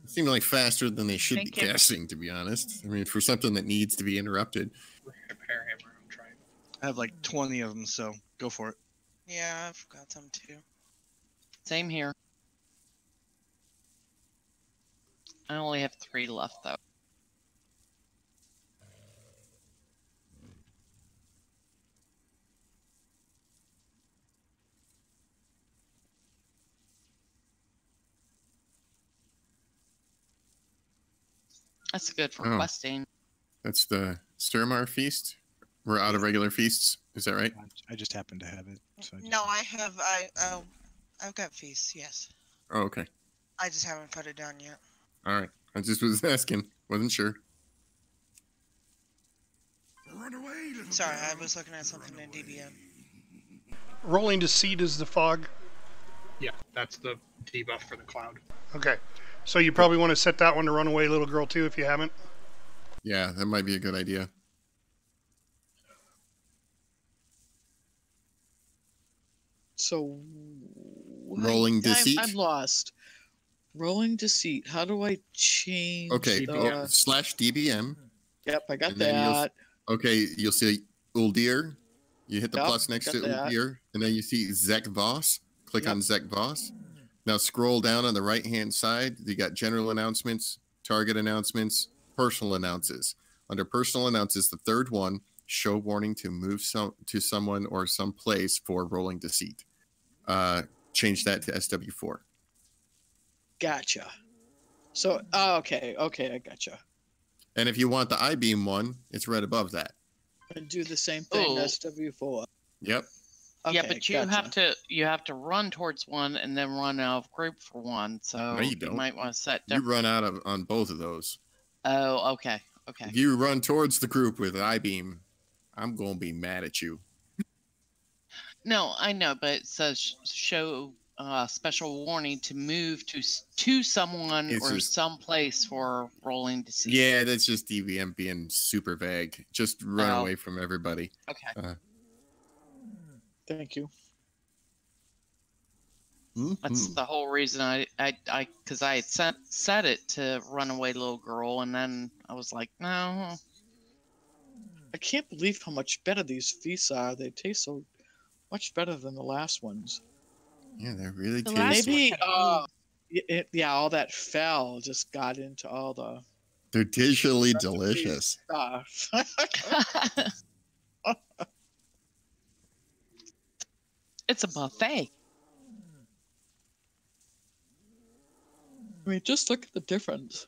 It seemed like faster than they should Thank be you. casting, to be honest. I mean, for something that needs to be interrupted. Repair hammer, I'm trying. I have like 20 of them, so go for it. Yeah, I've got some too. Same here. I only have 3 left, though. That's good for questing. That's the Suramar feast. We're out of regular feasts. Is that right? I just happen to have it. So No, I've got feasts. Yes, Oh, okay. I just haven't put it down yet. All right. I just was asking. Wasn't sure. Sorry, I was looking at something in DBM. Rolling to seed is the fog. Yeah, that's the debuff for the cloud. Okay. So you probably want to set that one to Runaway Little Girl too if you haven't. Yeah, that might be a good idea. So Rolling deceit? I'm lost. Rolling deceit. How do I change? Okay, the... slash DBM. Yep, I got And then that. You'll see Uldir. You hit the Yep, plus next got to that. Uldir, and then you see Zek Voss. Click Yep. on Zek Voss. Now scroll down on the right-hand side. You got general announcements, target announcements, personal announces. Under personal announces, the third one, show warning to move to someone or some place for rolling deceit. Change that to SW4. Gotcha. So, okay, I gotcha. And if you want the I-beam one, it's right above that. And do the same thing, Ooh. SW4. Yep. Yeah, Okay, but you gotcha. have to run towards one and then run out of group for one. So No, you don't. might want to set. You run out of on both of those. Oh, okay. If you run towards the group with I-beam, I'm going to be mad at you. No, I know, but it says show special warning to move to someone It's or just- someplace for rolling deceit. Yeah, that's just DVM being super vague. Just run Oh. away from everybody. Okay. Thank you. That's the whole reason because I had set it to runaway little girl, and then I was like, no. I can't believe how much better these feasts are. They taste so much better than the last ones. Yeah, they're really The tasty. Maybe, yeah, all that fell just got into all the They're digitally delicious. stuff. It's a buffet. I mean, just look at the difference.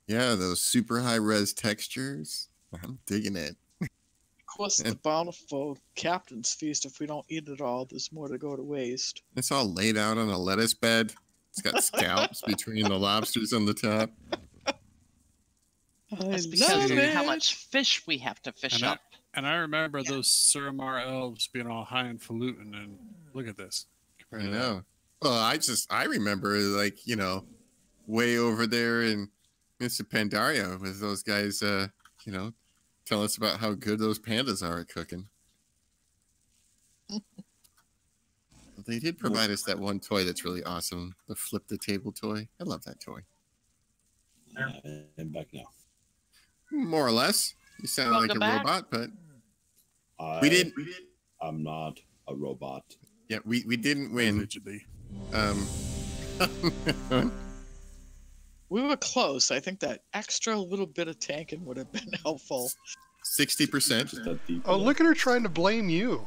Yeah, those super high res textures. I'm digging it. Of course, the bountiful captain's feast. If we don't eat it all, there's more to go to waste. It's all laid out on a lettuce bed. It's got scalps between the lobsters on the top. That's because of how much fish we have to fish up. And I remember those Suramar elves being all high and falutin, and look at this. I know. Well, I remember, like, you know, way over there in Mr. Pandaria with those guys, you know, tell us about how good those pandas are at cooking. They did provide us that one toy that's really awesome, the flip the table toy. I love that toy. I'm back now. More or less. You sound like a robot, but I'm not a robot. Yeah, we didn't win. We were close. I think that extra little bit of tanking would have been helpful. 60%. Oh, look at her trying to blame you.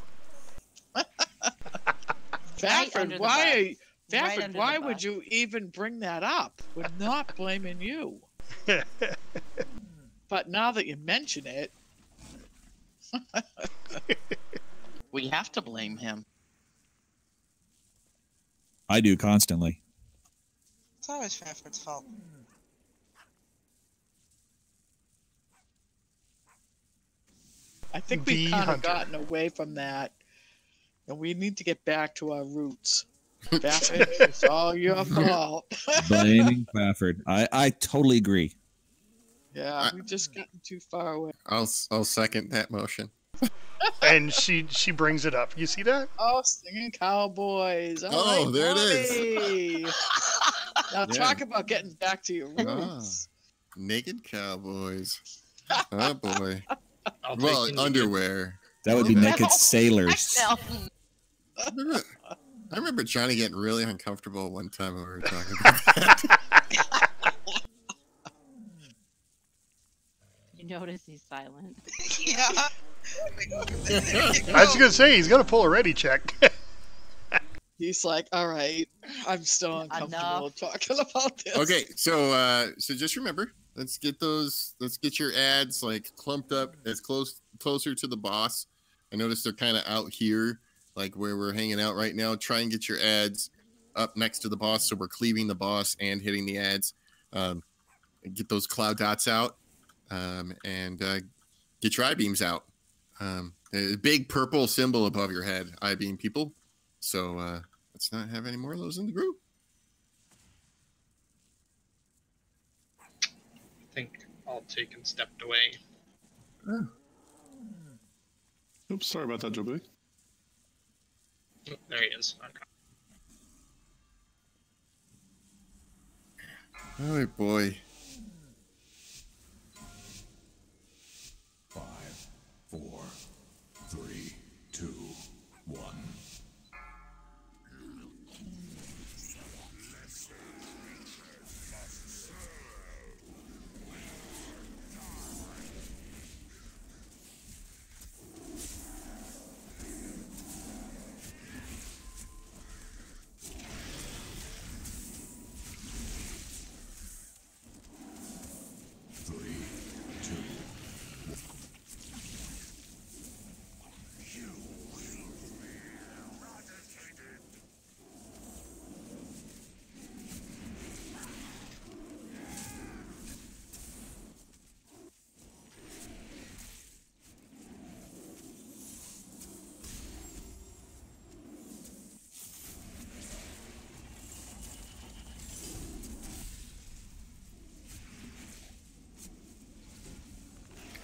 Fafford, why would you even bring that up? We're not blaming you. But now that you mention it, We have to blame him. I do constantly. It's always Fafford's fault. I think we've kind of gotten away from that, and we need to get back to our roots. Fafford, it's all your fault. Blaming Fafford. I totally agree. Yeah, we've just gotten too far away. I'll second that motion. And she brings it up. You see that? Oh, singing cowboys. All Oh, right, there it is. Now Yeah. talk about getting back to your roots. Naked cowboys. Oh boy. I'll Well, take underwear. That would be naked sailors. I remember Johnny getting really uncomfortable one time when we were talking about that. You notice he's silent. Yeah. I was gonna say he's gonna pull a ready check. He's like, all right, I'm still uncomfortable talking about this. Okay, so just remember, let's get your ads like clumped up as closer to the boss. I noticed they're kind of out here, like where we're hanging out right now. Try and get your ads up next to the boss, so we're cleaving the boss and hitting the ads. Get those cloud dots out, and get your I-beams out. A big purple symbol above your head, I-beam people. So let's not have any more of those in the group. I think all taken stepped away. Oops, sorry about that, Joe Billy. Oh, there he is. Okay. Oh boy. 5, 4, 3, 2, 1.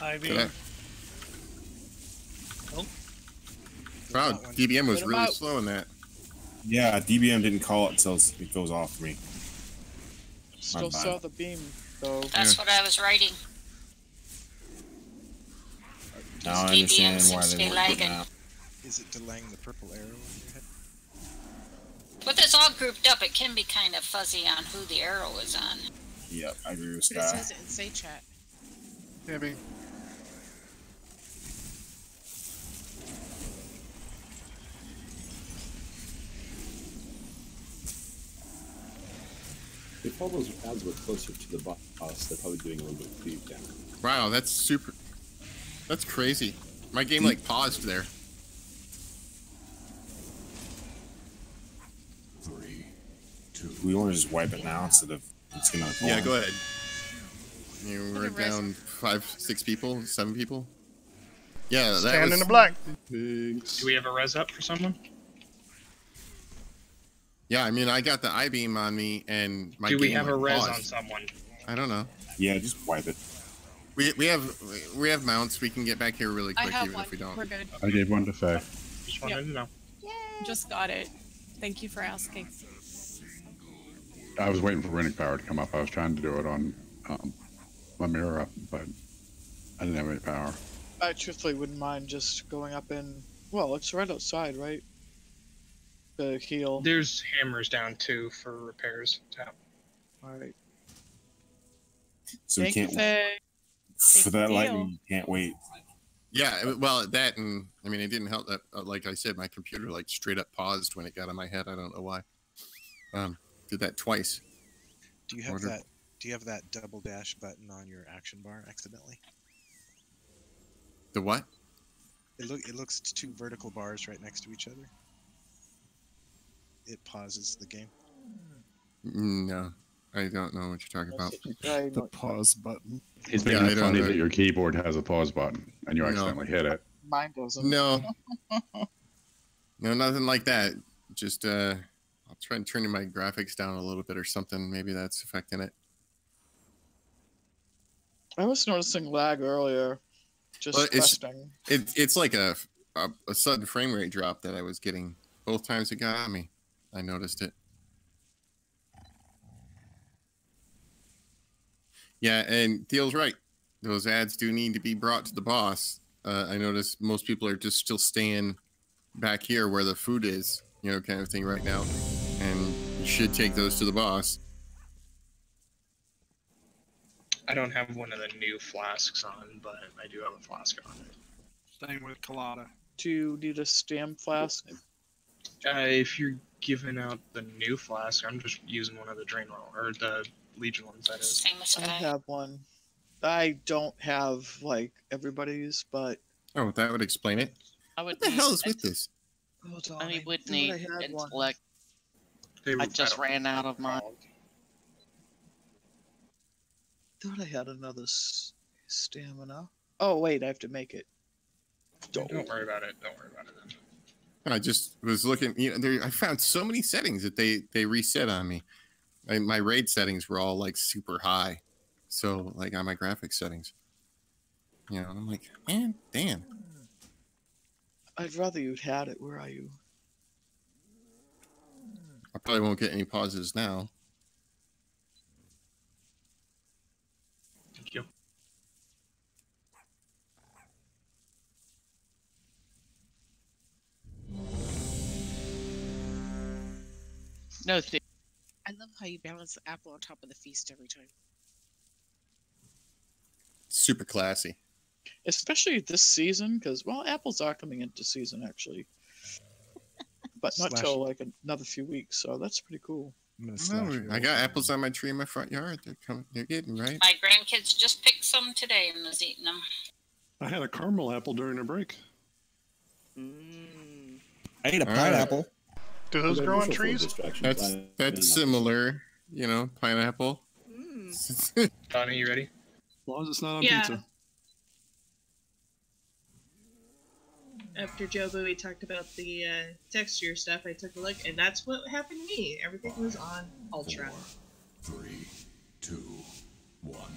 I-beam. Oh. Wow, DBM was Put 'em really out. slow in that. Yeah, DBM didn't call it until it goes off for me. Still saw the beam, though. That's what I was writing. Now I DBM understand why seems to they be weren't putting lagging. out. Is it delaying the purple arrow in your head? With this all grouped up, it can be kind of fuzzy on who the arrow is on. Yep, I agree with But it Sky. says it in say chat. Yeah, I mean, If all those ads were closer to the boss, they're probably doing a little bit of creep damage. Wow, that's super. That's crazy. My game like paused there. 3, 2. We want to just wipe it now instead of it's gonna. Yeah, go ahead. We're Put a res- down 5, 6 people, 7 people. Yeah, that Stand was in the black. Do we have a res up for someone? Yeah, I mean, I got the I-beam on me, and my Do we game, have a like, res paused. on someone? I don't know. Yeah, just wipe it. We have mounts. We can get back here really I quick, have even one. if we don't. We're good. I gave one to Faye. Just wanted to know. Just got it. Thank you for asking. I was waiting for Runic Power to come up. I was trying to do it on my mirror up, but I didn't have any power. I truthfully wouldn't mind just going up in. Well, it's right outside, right? The heal. There's hammers down too for repairs. Tap. All right. So we can't. For that lightning, you can't wait. Yeah, well, that and I mean, it didn't help that, like I said, my computer like straight up paused when it got on my head. I don't know why. Did that twice. Do you have that? Do you have that double dash button on your action bar accidentally? The what? It looks two vertical bars right next to each other. It pauses the game. No, I don't know what you're talking about. The pause button. It's Yeah, making I it don't funny know. that your keyboard has a pause button and you No. accidentally hit it. Mine doesn't. No, no, nothing like that. Just I'll try and turn my graphics down a little bit or something. Maybe that's affecting it. I was noticing lag earlier. Just Well, testing. it's like a sudden frame rate drop that I was getting both times it got on me. I noticed it. Yeah, and Thiel's right. Those ads do need to be brought to the boss. I noticed most people are just still staying back here where the food is, you know, kind of thing right now. And you should take those to the boss. I don't have one of the new flasks on, but I do have a flask on. Staying with Colada. Do you need a stamp flask? If you're giving out the new flask, I'm just using one of the drain roll or the Legion ones. That is. I have one. I don't have like everybody's, but Oh, that would explain it. I would What the hell is with this? hold on. I would thought need I had one. intellect. I just ran out of mine. Thought I had another stamina. Oh wait, I have to make it. Don't worry about it. Don't worry about it then. I just was looking, you know, I found so many settings that they reset on me. My raid settings were all like super high. So like on my graphics settings. You know, and I'm like, man, damn. I'd rather you'd had it. Where are you? I probably won't get any pauses now. Thank you. No, Theo. I love how you balance the apple on top of the feast every time. Super classy. Especially this season, because well, apples are coming into season actually, but not Slash. till like another few weeks. So that's pretty cool. No, I got apples on my tree in my front yard. They're coming. They're getting right. My grandkids just picked some today and was eating them. I had a caramel apple during a break. I ate a pineapple. Do those grow on trees? That's similar. You know, pineapple. Donnie, you ready? As long as it's not on Yeah. pizza. After Joe Bowie talked about the texture stuff, I took a look, and that's what happened to me. Everything was on Ultra. 3, 2, 1.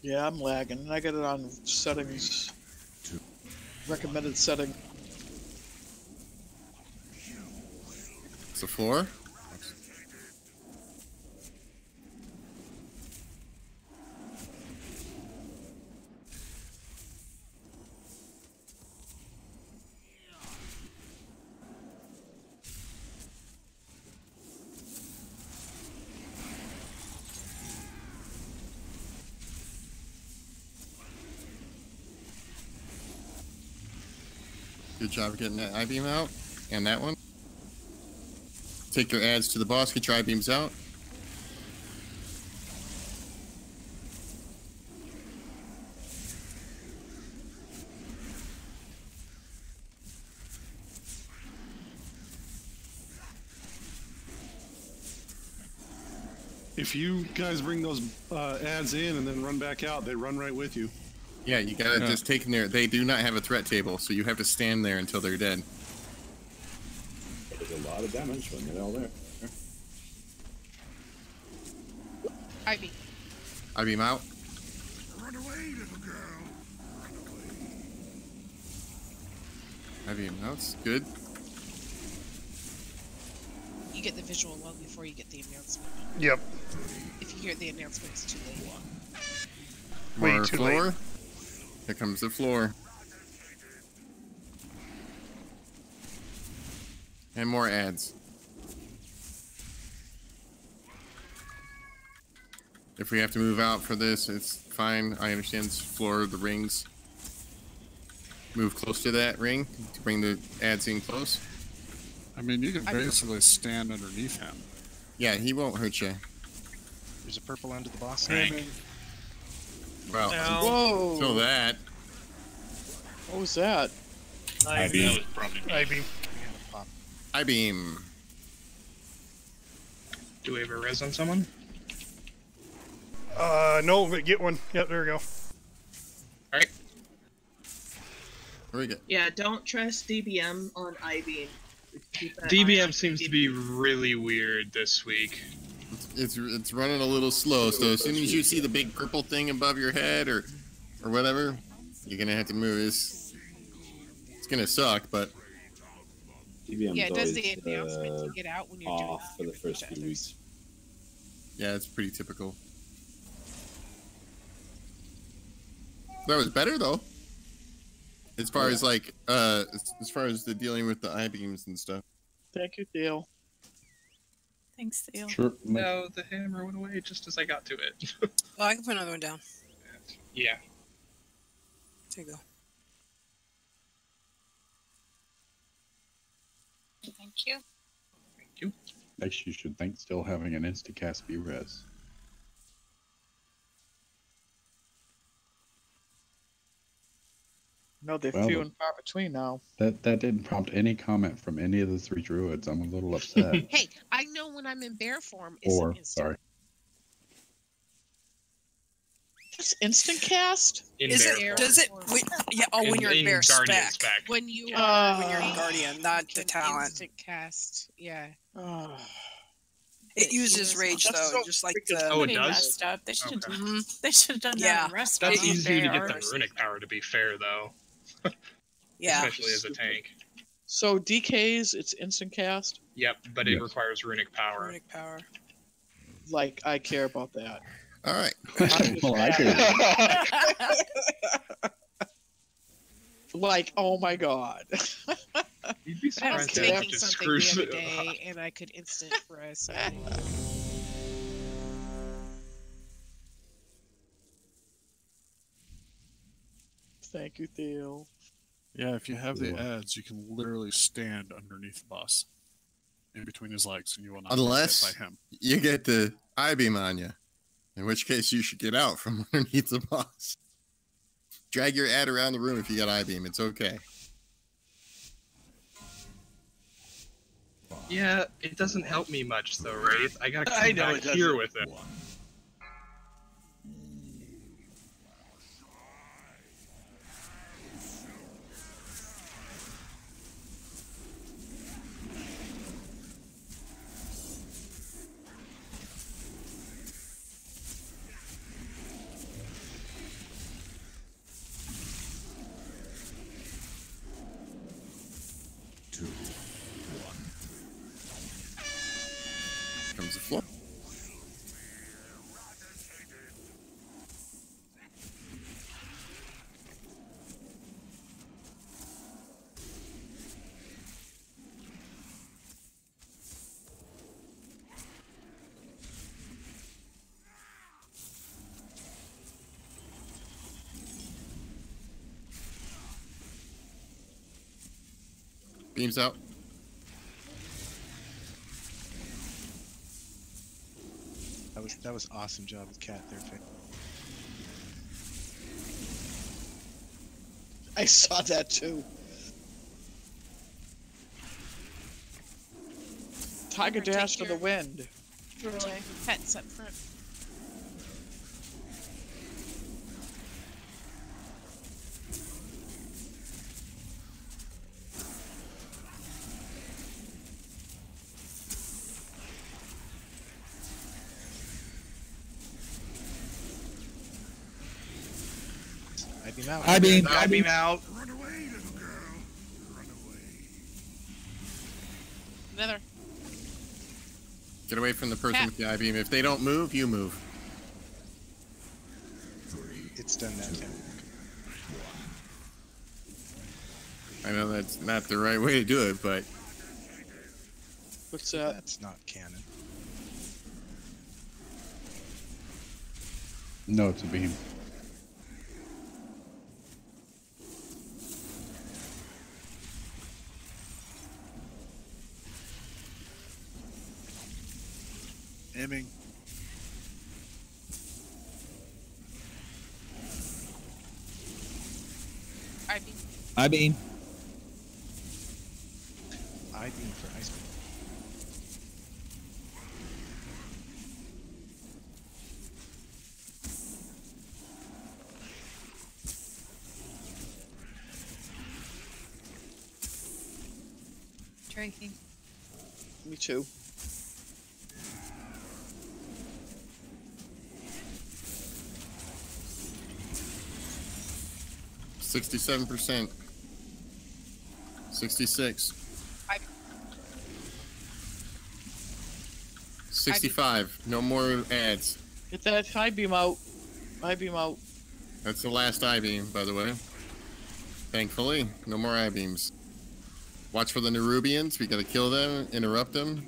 Yeah, I'm lagging, and I got it on settings. Recommended setting. It's the floor. Good job getting that I-beam out. And that one. Take your ads to the boss, get your I-beams out. If you guys bring those ads in and then run back out, they run right with you. Yeah, you gotta just take them there. They do not have a threat table, so you have to stand there until they're dead. There's a lot of damage when they're all there. I-beam. I-beam out. Run away, little girl. I-beam out. Good. You get the visual long before you get the announcement. Yep. If you hear the announcement, it's too late. Way More too floor. late. Here comes the floor. And more ads. If we have to move out for this, it's fine. I understand it's floor of the rings. Move close to that ring to bring the ads in close. I mean, you can basically stand underneath him. Yeah, he won't hurt you. There's a purple end to the boss. Well, Whoa! so that. What was that? I-beam. I-beam. I-beam. Do we have a res on someone? No, but get one. Yep, there we go. Alright. Where we go? Yeah, don't trust DBM on I-beam. Keep that eye on DBM seems to be really weird this week. It's running a little slow, so as soon as you see the big purple thing above your head or whatever, you're gonna have to move. It's gonna suck, but DBM's Yeah, it does always, the announcement to get out when you're doing off for the first few weeks. yeah, it's pretty typical. That was better though. As far as like as far as the dealing with the I-beams and stuff. Thank you, Theo. Thanks, Theo. Sure. No, the hammer went away just as I got to it. Oh, I can put another one down. Yeah. There you go. Thank you. Thank you. Next, you should think still having an instacast be res. No, they're Well, few and far between now. That didn't prompt any comment from any of the three druids. I'm a little upset. Hey, I know when I'm in bear form, it's Or, an instant. sorry. Just instant cast? Is it? Does it? Yeah. Oh, when you're in bear spec. When you when you're in guardian, not the talent. Instant cast. Yeah. It uses rage That's though, so just like freaking the. Oh, it Pretty does? messed up. They should have Okay. they should have done that Yeah. in the rest That's of easier to get bear. than runic power, to be fair, though. Yeah. Especially as a tank. So DKs, it's instant cast? Yep, but it requires runic power. Runic power. Like, I care about that. All right. Well, I do. Like, oh my god. You'd be I was surprised how taking much it something screws the it other up. day, and I could instant res something. Thank you, Theo. Yeah, if you have the ads, you can literally stand underneath the boss, in between his legs, and you will not Unless get hit by him. you get the I-beam on you, in which case you should get out from underneath the boss. Drag your ad around the room if you got I-beam. It's okay. Yeah, it doesn't help me much, though, Wraith. I gotta I come know back it here doesn't. with it. use the floor. Beams out. That was awesome job with Cat there, Vic. I saw that too. Tiger dash to the wind. Pets up front. I-beam out. I-beam. I-beam out. Run away, little girl. Run away. Another. Get away from the person Cat. with the I-beam. If they don't move, you move. It's done that time. I know that's not the right way to do it, but What's that? That's not canon. No, it's a beam. Aiming. I-beam. I-beam. I-beam for ice beam. Drinking. Me too. %67. 66. 65. No more ads. Get that high beam out. High beam out. That's the last I-beam, by the way. Thankfully, no more I-beams. Watch for the Nerubians. We gotta kill them, interrupt them.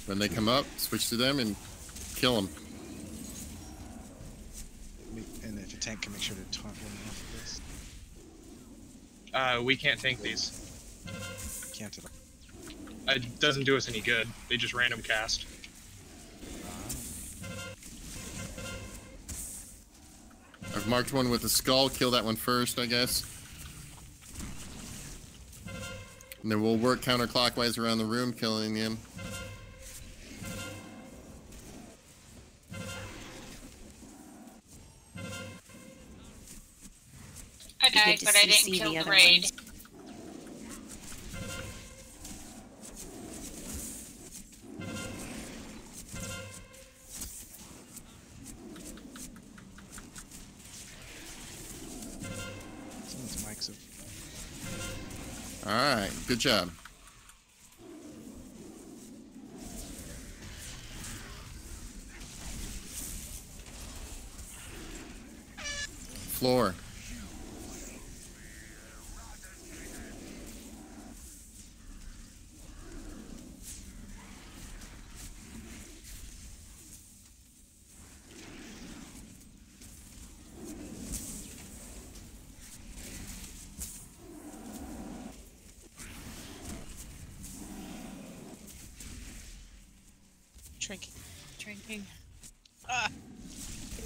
When they come up, switch to them and kill them. And if a tank can make sure to taunt one off of this. We can't tank these. Can't at all. It doesn't do us any good. They just random cast. I've marked one with a skull. Kill that one first, I guess. And then we'll work counterclockwise around the room, killing him. I died, but I didn't kill the raid. Someone's mics up. Alright, good job. Floor. Drinking. Drinking.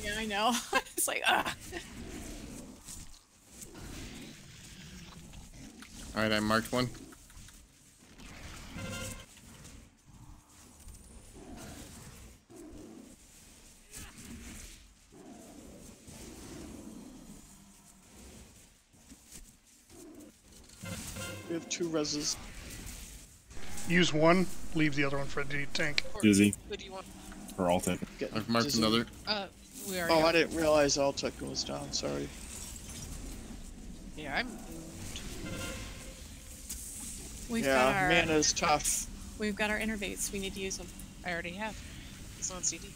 Yeah, I know. It's like, Alright, I marked one. We have 2 reses. Use one, leave the other one for the tank. Dizzy. Who do you want? Or all take. I've marked Dizzy. another. We already Oh, got- I didn't realize Altec was down. Sorry. Yeah, I'm. We've Yeah, got our mana's tough. We've got our innervates. We need to use them. I already have. It's on CD.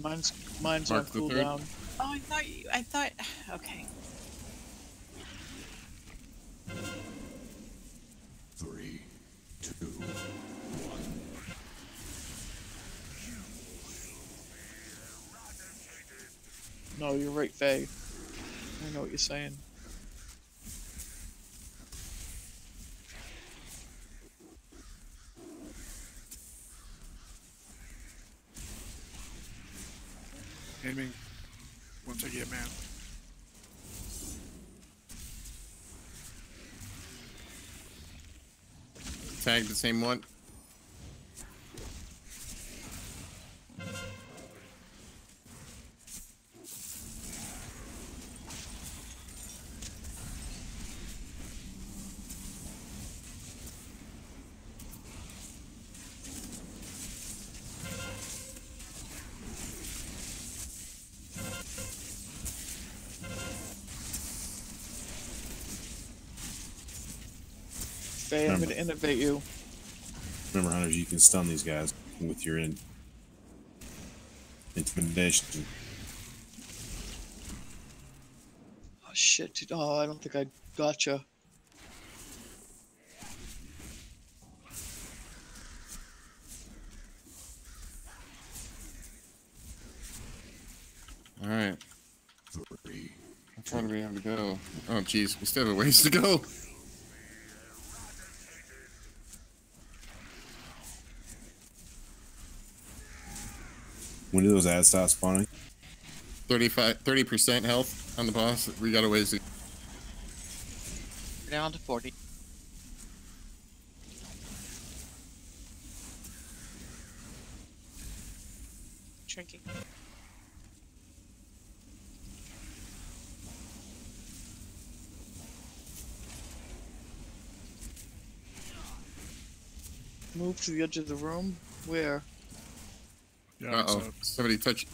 Mine's Mark on the third. cooldown. Oh, I thought. Okay. 3, 2, 1. No, you're right, Faye. I know what you're saying. Aiming. Once I get man. Tag the same one. Faye, I'm gonna innovate you. Remember, hunters, you can stun these guys with your intimidation. Oh shit, dude. Oh, I don't think I gotcha. All right. How far do we have to go? Oh, geez, we still have a ways to go. When do those ads stop spawning? 30% health on the boss. We got a ways to. We're down to 40. Shrinking. Move to the edge of the room. Where? Uh oh! Somebody touched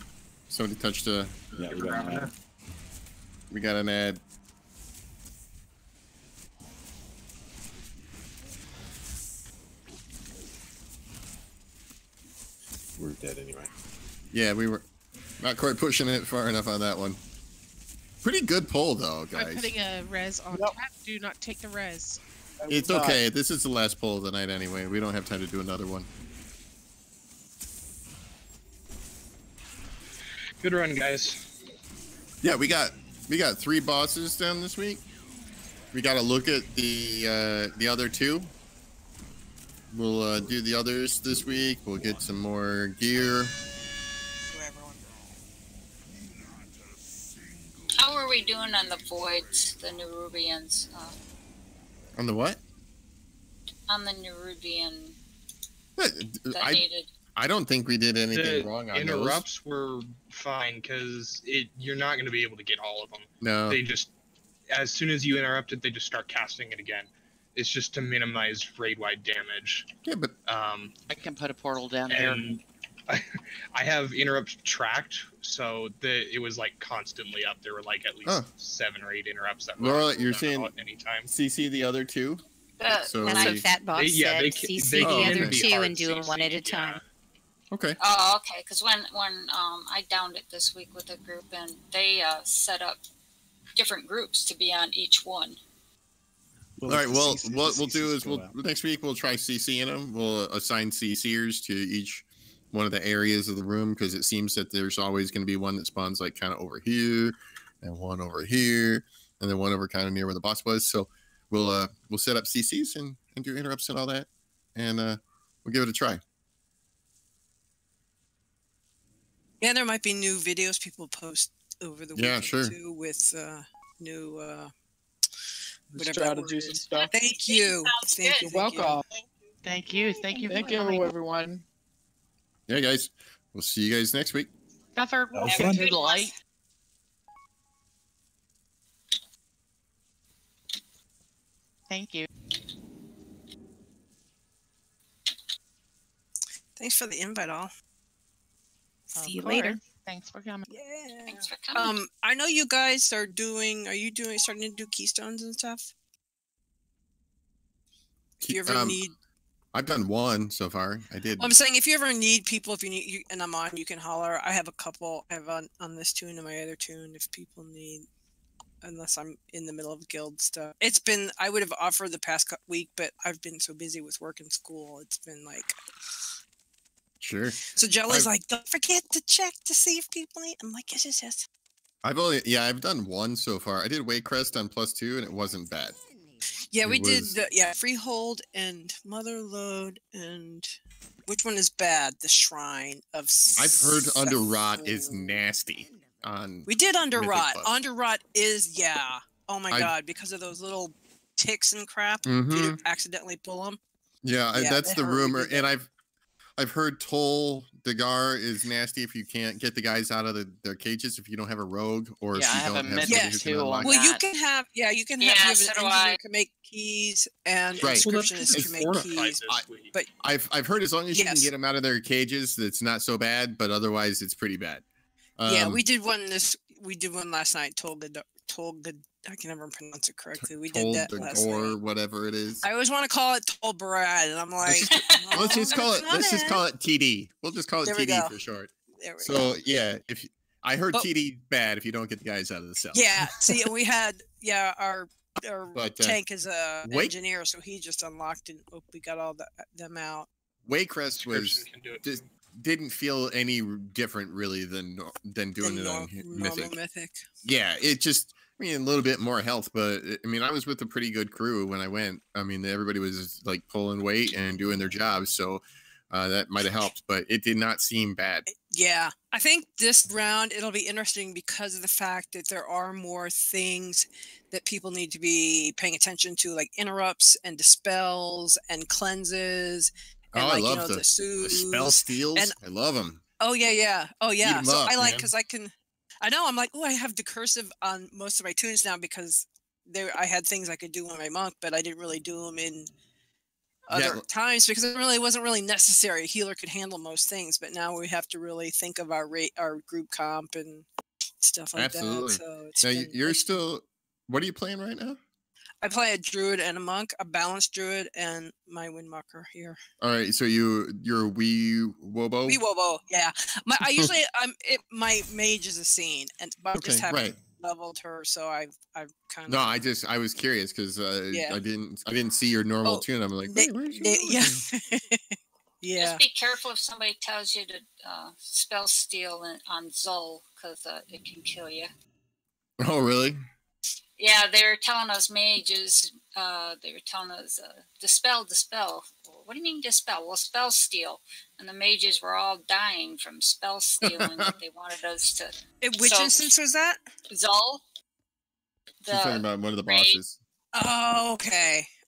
a. Yeah, we got an ad. We got an ad. We're dead anyway. Yeah, we were not quite pushing it far enough on that one. Pretty good pull though, I'm guys. putting a res on tap. Do not take the res. It's okay. This is the last pull of the night anyway. We don't have time to do another one. Good run, guys. Yeah, we got 3 bosses done this week. We got to look at the other 2. We'll do the others this week. We'll get some more gear. How are we doing on the voids, the Nerubians? On the what? On the Nerubian That needed. I don't think we did anything The wrong on interrupts were fine because you're not going to be able to get all of them. No. They just, as soon as you interrupt it, they just start casting it again. It's just to minimize raid-wide damage. Yeah, but I can put a portal down here. I have interrupts tracked, so it was like constantly up. There were like at least 7 or 8 interrupts that were Laura, you're done saying at any time. CC the other 2? So that's what Fat Boss said. CC the other 2 and do them one at a time. Okay. Oh, okay. Because when I downed it this week with a group, and they set up different groups to be on each one. All right. Well, what we'll do is next week we'll try CCing them. We'll assign CCers to each one of the areas of the room because it seems that there's always going to be one that spawns like kind of over here, and one over here, and then one over kind of near where the boss was. So we'll set up CCs and do interrupts and all that, and we'll give it a try. Yeah, there might be new videos people post over the weekend sure. too with new whatever strategies and stuff. Thank you. Thank you. Welcome. Thank you. Thank you. Thank you, everyone. Yeah, guys. We'll see you guys next week. Faffard, Have welcome fun. to the light. Thank you. Thanks for the invite, all. See you later. Thanks for coming. Yeah. Thanks for coming. I know you guys are doing. Are you starting to do keystones and stuff? If you ever need I've done one so far. I did. I'm saying if you ever need people, if you need you, and I'm on, you can holler. I have a couple. I have on this tune and my other tune. If people need, unless I'm in the middle of guild stuff, it's been. I would have offered the past week, but I've been so busy with work and school. It's been like. Sure. So Jelly's like, don't forget to check to see if people need. I'm like, yes. I've done one so far. I did Waycrest on +2 and it wasn't bad. Yeah, we did Freehold and Motherlode and which one is bad? The Shrine of I've heard Underrot is nasty. We did Underrot. Underrot is oh my god, because of those little ticks and crap. If you accidentally pull them. Yeah, that's the rumor. And I've heard Toll Dagar is nasty if you can't get the guys out of their cages if you don't have a rogue or if you don't have somebody who can unlock. Well, you can have you have an engineer can make keys and inscriptionist can make keys. But I've heard as long as you can get them out of their cages, that's not so bad. But otherwise, it's pretty bad. We did one last night. I can never pronounce it correctly. We did that last night. Or whatever it is. I always want to call it Toll Barad, and I'm like, let's just call it TD. We'll just call it TD for short. There we go. Yeah, I heard TD bad if you don't get the guys out of the cell. Yeah, see, we had our tank is a engineer, so he just unlocked and we got all them out. Waycrest just didn't feel any different really than doing it on Mythic. Yeah, it just. I mean, a little bit more health, but I mean, I was with a pretty good crew when I went. I mean, everybody was like pulling weight and doing their jobs, so that might have helped, but it did not seem bad. Yeah, I think this round it'll be interesting because of the fact that there are more things that people need to be paying attention to, like interrupts and dispels and cleanses. And I love the spell steals. I love them. Oh yeah. So I like because I can. I know. I'm like, I have decursive on most of my tunes now because I had things I could do on my monk, but I didn't really do them in other times because it really wasn't really necessary. A healer could handle most things, but now we have to really think of our group comp and stuff like that. So you're still. What are you playing right now? I play a druid and a monk, a balanced druid, and my windmucker here. All right, so you're a wee wobo. Wee wobo, yeah. My mage is a scene, but I just haven't leveled her, so I've kind of. No, I was curious because I didn't see your normal tune. I'm like, where's yeah. Just be careful if somebody tells you to spell steal on Zol because it can kill you. Oh, really? Yeah, they were telling us mages, they were telling us, dispel. What do you mean dispel? Well, spell steal. And the mages were all dying from spell stealing that they wanted us to. Which instance was that? Zol. She's talking about one of the bosses. Oh, okay.